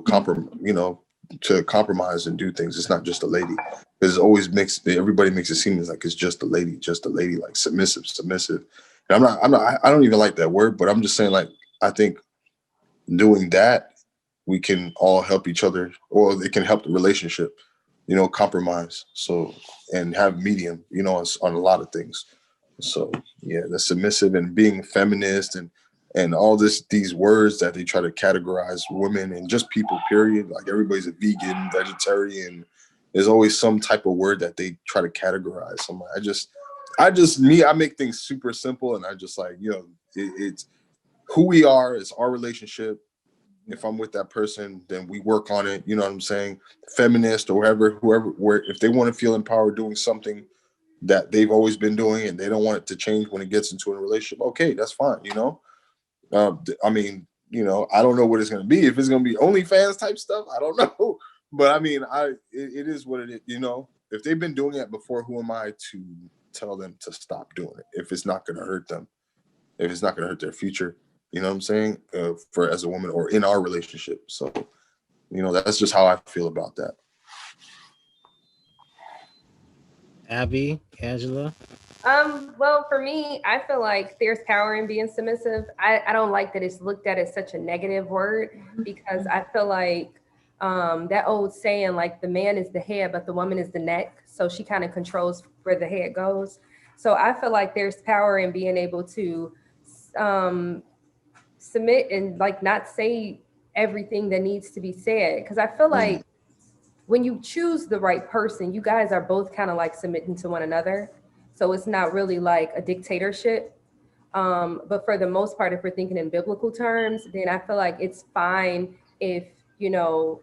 to compromise and do things. It's not just a lady. It's always everybody makes it seem like it's just a lady, like submissive. And I don't even like that word, but I'm just saying, like, I think doing that, we can all help each other, or it can help the relationship, compromise. So, and have medium, on a lot of things. So yeah, the submissive and being feminist and all these words that they try to categorize women and just people, period. Like, everybody's a vegan, vegetarian. There's always some type of word that they try to categorize. I make things super simple, and I just like, it's who we are. It's our relationship. If I'm with that person, then we work on it. You know what I'm saying? Feminist or whoever, if they want to feel empowered doing something that they've always been doing and they don't want it to change when it gets into a relationship, okay, that's fine. I mean, I don't know what it's going to be. If it's going to be OnlyFans type stuff, I don't know. But I mean, it is what it is. If they've been doing it before, who am I to tell them to stop doing it if it's not going to hurt them, if it's not going to hurt their future? You know what I'm saying? For as a woman or in our relationship. So, that's just how I feel about that.
Abby, Angela.
Well, for me, I feel like there's power in being submissive. I don't like that it's looked at as such a negative word, because I feel like that old saying, like, the man is the head, but the woman is the neck. so she kind of controls where the head goes. So I feel like there's power in being able to submit and like not say everything that needs to be said. Because I feel like when you choose the right person, you guys are both kind of like submitting to one another. So it's not really like a dictatorship. But for the most part, if we're thinking in biblical terms, then I feel like it's fine if, you know,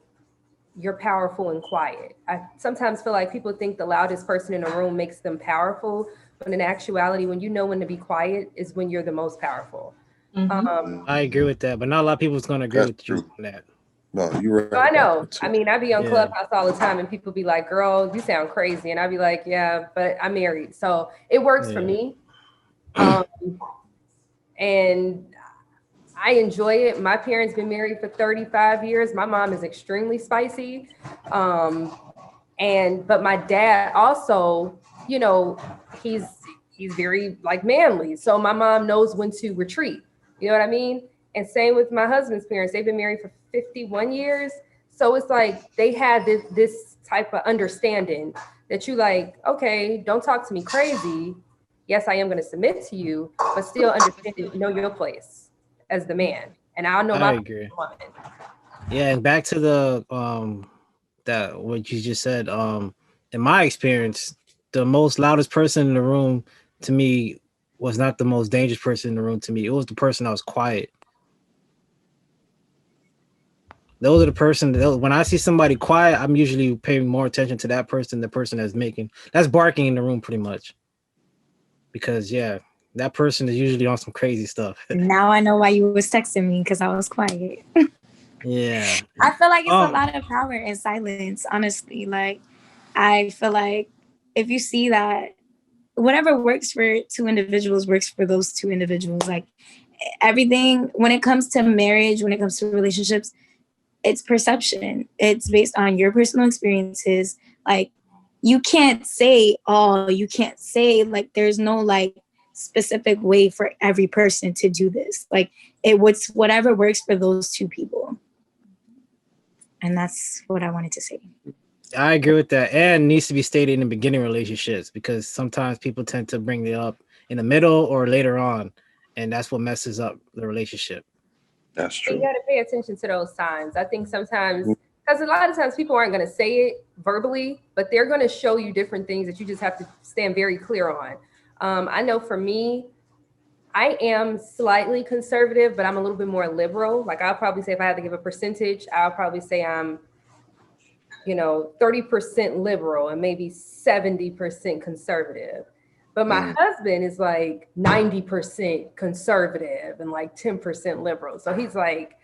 you're powerful and quiet. I sometimes feel like people think the loudest person in a room makes them powerful, but in actuality, when you know when to be quiet is when you're the most powerful.
I agree with that, but not a lot of people's gonna agree with you on that.
No, you're
I
right.
know. I mean, I be on
Yeah.
Clubhouse all the time and people be like, girl, you sound crazy. And I be like, yeah, but I'm married. So it works for me. And I enjoy it. My parents been married for 35 years. My mom is extremely spicy. But my dad also, you know, he's very like manly. So my mom knows when to retreat. You know what I mean? And same with my husband's parents. They've been married for 51 years. So it's like they had this type of understanding that you like, okay, don't talk to me crazy. Yes, I am going to submit to you, but still understand, know your place as the man. And I'll know
I agree.
woman.
Yeah, and back to the that what you just said. In my experience, the most loudest person in the room to me was not the most dangerous person in the room to me. It was the person that was quiet. Those are the person that when I see somebody quiet, I'm usually paying more attention to that person, the person that's barking in the room pretty much. Because yeah, that person is usually on some crazy stuff.
Now I know why you was texting me, because I was quiet.
Yeah.
I feel like it's a lot of power in silence, honestly. Like, I feel like if you see that whatever works for two individuals works for those two individuals. Like, everything, when it comes to marriage, when it comes to relationships, it's perception. It's based on your personal experiences. Like, you can't say, like, there's no like specific way for every person to do this. Like, whatever works for those two people. And that's what I wanted to say.
I agree with that. And needs to be stated in the beginning relationships, because sometimes people tend to bring it up in the middle or later on. And that's what messes up the relationship.
That's true.
You got to pay attention to those signs. I think sometimes, because a lot of times people aren't going to say it verbally, but they're going to show you different things that you just have to stand very clear on. I know for me, I am slightly conservative, but I'm a little bit more liberal. Like, I'll probably say, if I had to give a percentage, I'll probably say I'm, 30% liberal and maybe 70% conservative. But my husband is like 90% conservative and like 10% liberal. So he's like,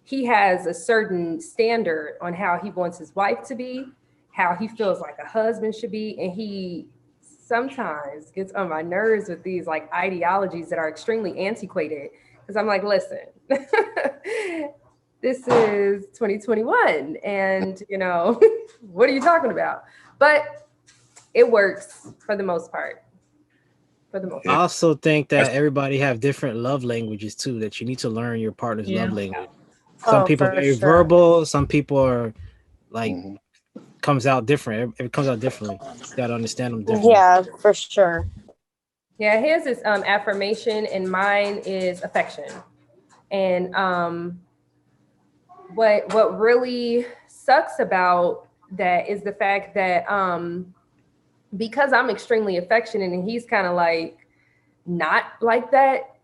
he has a certain standard on how he wants his wife to be, how he feels like a husband should be. And he sometimes gets on my nerves with these like ideologies that are extremely antiquated. Because I'm like, listen, this is 2021 and, what are you talking about? But it works for the most part.
I also think that everybody have different love languages too, that you need to learn your partner's love language. Some people are very verbal. Some people are like, comes out different. It comes out differently. You got to understand them differently.
Yeah, for sure.
Yeah, his is affirmation and mine is affection. And what really sucks about that is the fact that because I'm extremely affectionate and he's kind of like not like that,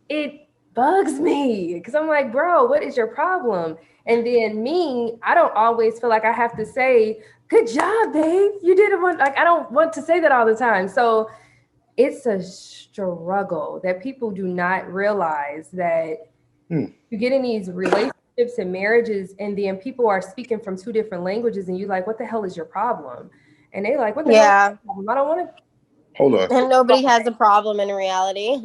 it bugs me because I'm like, bro, what is your problem? And then me, I don't always feel like I have to say, good job, babe. You did it. Like, I don't want to say that all the time. So it's a struggle that people do not realize that you get in these relationships and marriages and then people are speaking from two different languages and you like, what the hell is your problem? And they like, what the hell is your problem? I don't want to.
Hold on.
And nobody has a problem in reality.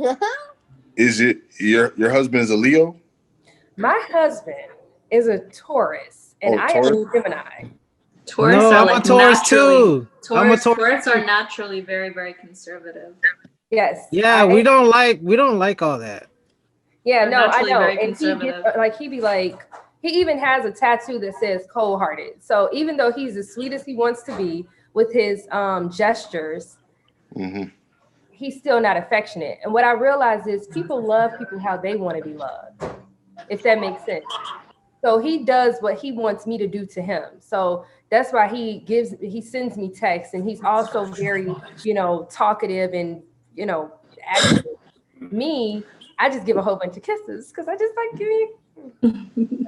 Is it your husband's a Leo?
My husband is a Taurus and I am a Gemini.
Taurus
No,
are
I'm
like
a Taurus too.
Taurus are naturally very, very conservative.
Yes.
Yeah, we don't like all that.
Yeah,
They're
no, I
naturally
know.
very
And he be like, he even has a tattoo that says cold-hearted. So even though he's as sweet as he wants to be, with his gestures, he's still not affectionate. And what I realize is people love people how they want to be loved, if that makes sense. So he does what he wants me to do to him. So that's why he sends me texts, and he's also very, talkative and, active. Me, I just give a whole bunch of kisses because I just like giving.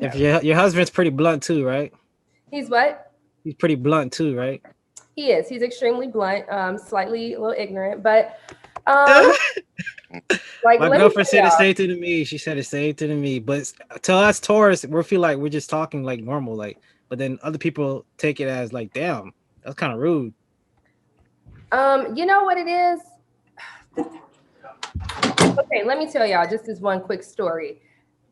If your husband's pretty blunt too, right?
He's what?
He's pretty blunt too, right?
He is. He's extremely blunt, slightly a little ignorant, but
my girlfriend said the same thing to me. She said the same thing to me. But to us Taurus, we feel like we're just talking like normal, like. But then other people take it as like, damn, that's kind of rude.
You know what it is? Okay, let me tell y'all just this one quick story.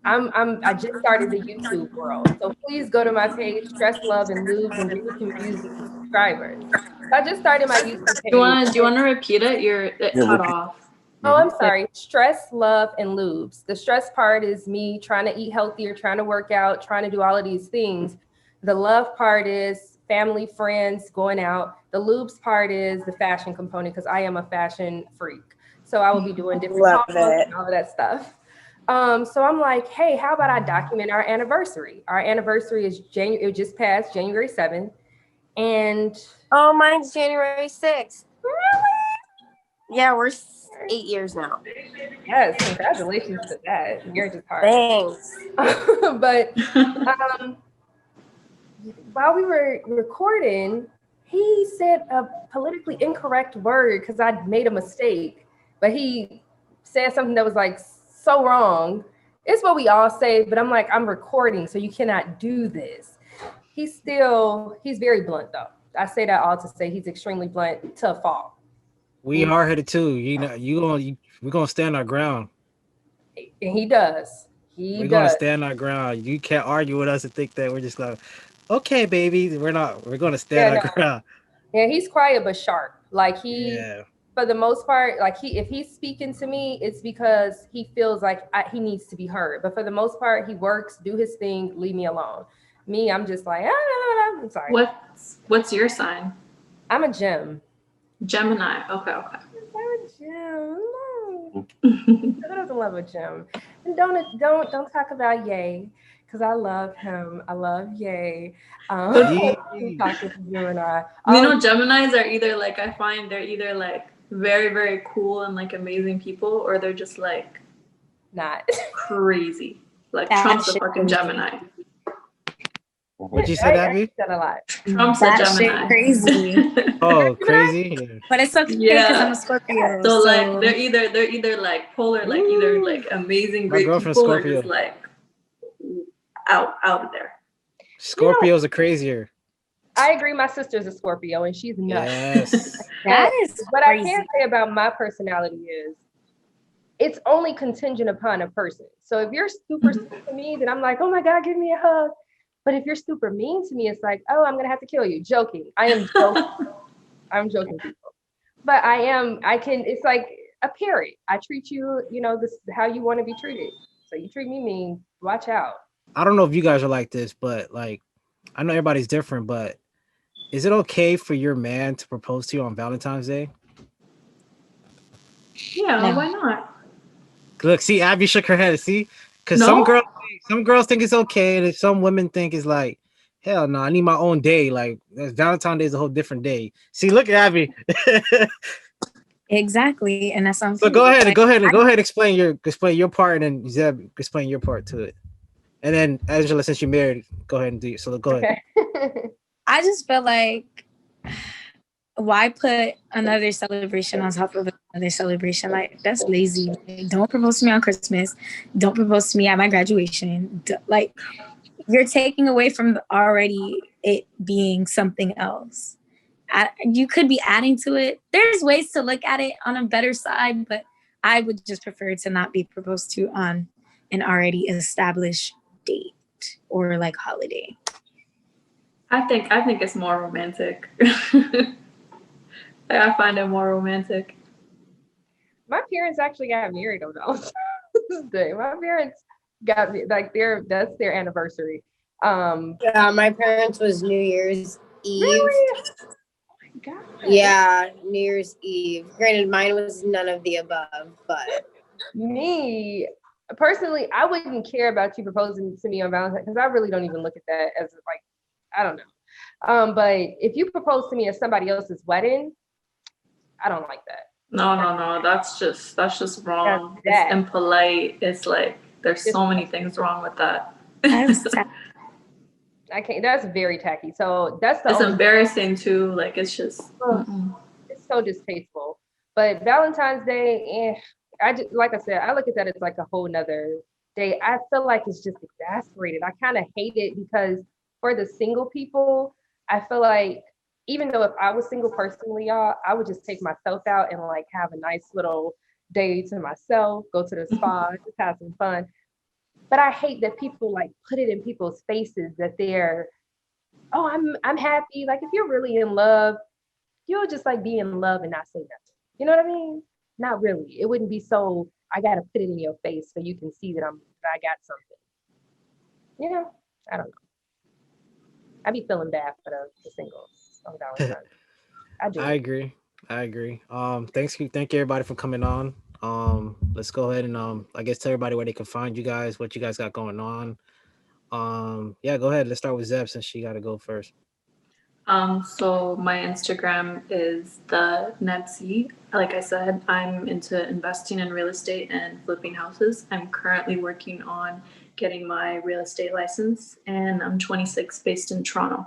I just started the YouTube world, so please go to my page, Stress, Love, and Lubes, and really confuse the subscribers. I just started my YouTube page.
Do you want to repeat it? It cut off.
Oh, I'm sorry. Stress, Love, and Lubes. The stress part is me trying to eat healthier, trying to work out, trying to do all of these things. The love part is family, friends, going out. The lubes part is the fashion component, because I am a fashion freak. So I will be doing different and all of that stuff. So I'm like, hey, how about I document our anniversary? Our anniversary is it just passed January 7th. And
oh, mine's January 6th. Really? Yeah, we're 8 years now.
Yes, congratulations to that. You're just hard.
Thanks.
But while we were recording, he said a politically incorrect word because I made a mistake. But he said something that was like so wrong. It's what we all say, but I'm like, I'm recording, so you cannot do this. He's very blunt though. I say that all to say he's extremely blunt to a fault.
We hard-headed too. We're gonna stand our ground.
And he does.
We're gonna stand our ground. You can't argue with us and think that we're just like, okay, baby. We're not. We're gonna stand our ground.
Yeah, he's quiet but sharp. Like for the most part, like if he's speaking to me, it's because he feels like he needs to be heard. But for the most part, he works, do his thing, leave me alone. Me, I'm just like, I'm sorry.
What's your sign?
I'm a gem.
Gemini. Okay.
I'm a gem. Who doesn't love a gem? And don't talk about Ye, because I love him. I love Ye. Talking to Gemini.
Geminis are either like, I find they're either like very, very cool and like amazing people, or they're just like
not
crazy. Like Trump's a fucking Gemini.
What'd you say, Abby?
Said a lot.
Trump's a Gemini.
Crazy.
Oh, crazy. Yeah.
But it's okay because I'm a Scorpio.
So like they're either like polar, like either like amazing great people, or just like out of there.
Scorpios are crazier.
I agree. My sister's a Scorpio and she's nuts.
Yes.
That is
what
crazy.
I can say about my personality is it's only contingent upon a person. So if you're super sweet to me, then I'm like, oh my God, give me a hug. But if you're super mean to me, it's like, oh, I'm gonna have to kill you. Joking. I am joking. I'm joking, people. But it's like a parrot. I treat you, this is how you want to be treated. So you treat me mean, watch out.
I don't know if you guys are like this, but like, I know everybody's different, but is it okay for your man to propose to you on Valentine's Day?
Yeah, why not?
Look, see, Abby shook her head. See, because some girls think it's okay, and some women think it's like, hell no, I need my own day. Like Valentine's Day is a whole different day. See, look at Abby.
Exactly, and that's something.
So go ahead, explain your part, and then Zeb explain your part to it. And then Angela, since you're married, go ahead and do it. So go ahead.
I just feel like, why put another celebration on top of another celebration? Like, that's lazy. Don't propose to me on Christmas. Don't propose to me at my graduation. Like, you're taking away from already it being something else. You could be adding to it. There's ways to look at it on a better side, but I would just prefer to not be proposed to on an already established date or like holiday.
I think it's more romantic. I find it more romantic.
My parents actually got married on Valentine's Day. My parents got like that's their anniversary.
Yeah, my parents was New Year's Eve.
Really? Oh my
Yeah, New Year's Eve. Granted, mine was none of the above, but
Me personally, I wouldn't care about you proposing to me on Valentine's because I really don't even look at that as like, I don't know. But if you propose to me at somebody else's wedding, I don't like that.
No. That's just wrong.
That's
It's impolite. It's like there's
Just-
so many things wrong with that.
I can't. That's very tacky. So that's the
It's
only.
embarrassing too. Like it's just.
It's so distasteful. But Valentine's Day, I just like I said, I look at that as like a whole nother day. I feel like it's just exasperated. I kind of hate it because for the single people, I feel like even though if I was single personally, y'all, I would just take myself out and like have a nice little day to myself, go to the spa, just have some fun. But I hate that people like put it in people's faces that they're, oh, I'm happy. Like if you're really in love, you'll just like be in love and not say nothing. You know what I mean? Not really. It wouldn't be so I gotta put it in your face so you can see that I got something. You know, I don't know. I be feeling bad for the singles on Valentine's. I do.
I agree. Thank you everybody for coming on. Let's go ahead and I guess tell everybody where they can find you guys, what you guys got going on. Yeah, go ahead. Let's start with Zeb since she got to go first.
So my Instagram is the Nebsy. Like I said, I'm into investing in real estate and flipping houses. I'm currently working on getting my real estate license, and I'm 26, based in Toronto.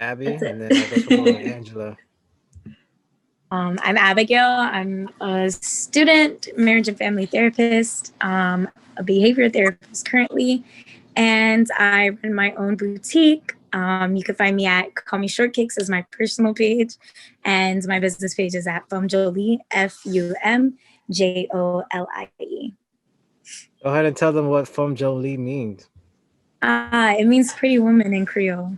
Abby, and then I guess we'll go with Angela.
I'm Abigail. I'm a student, marriage and family therapist, a behavior therapist currently, and I run my own boutique. You can find me at Call Me Shortcakes as my personal page, and my business page is at Fumjolie, FUMJOLIE.
Go ahead and tell them what Fumjolie means.
It means pretty woman in Creole.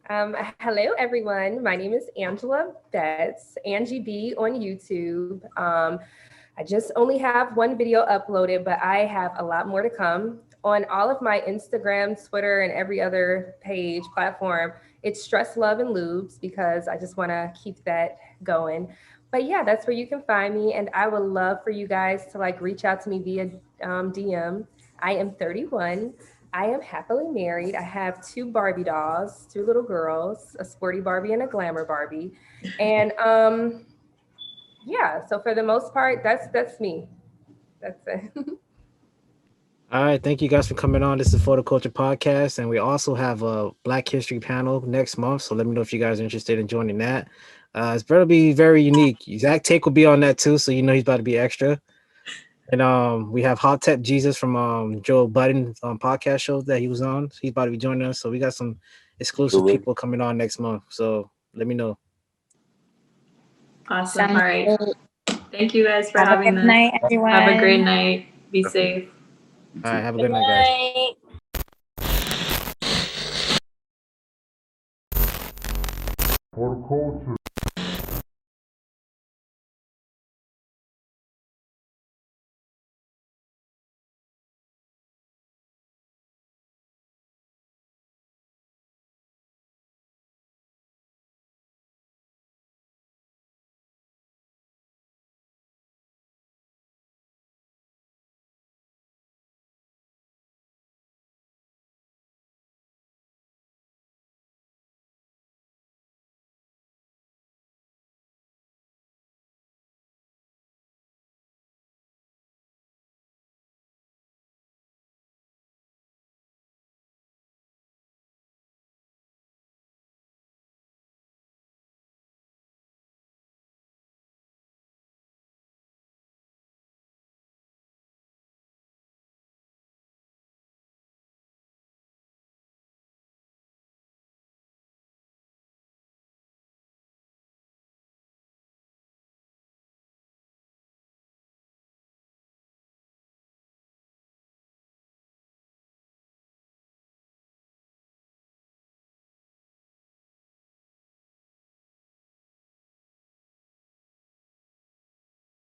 Hello, everyone. My name is Angela Betts, Angie B on YouTube. I just only have one video uploaded, but I have a lot more to come. On all of my Instagram, Twitter, and every other page, platform, it's Stress, Love, and Lubes because I just want to keep that going. But yeah, that's where you can find me. And I would love for you guys to like reach out to me via DM. I am 31. I am happily married. I have 2 Barbie dolls, 2 little girls, a sporty Barbie and a glamour Barbie. And yeah, so for the most part, that's me. That's it.
All right, thank you guys for coming on. This is For the Culture Podcast, and we also have a Black History panel next month. So let me know if you guys are interested in joining that. It's going to be very unique. Zach Take will be on that too, so you know he's about to be extra. And we have Hot Tep Jesus from Joe Budden's podcast show that he was on. So he's about to be joining us. So we got some exclusive people coming on next month. So let me know.
Awesome. All right. Thank you guys for having us.
Night, everyone.
Have a great night. Be safe.
All right. Have a good night, guys.
Night.
For the culture.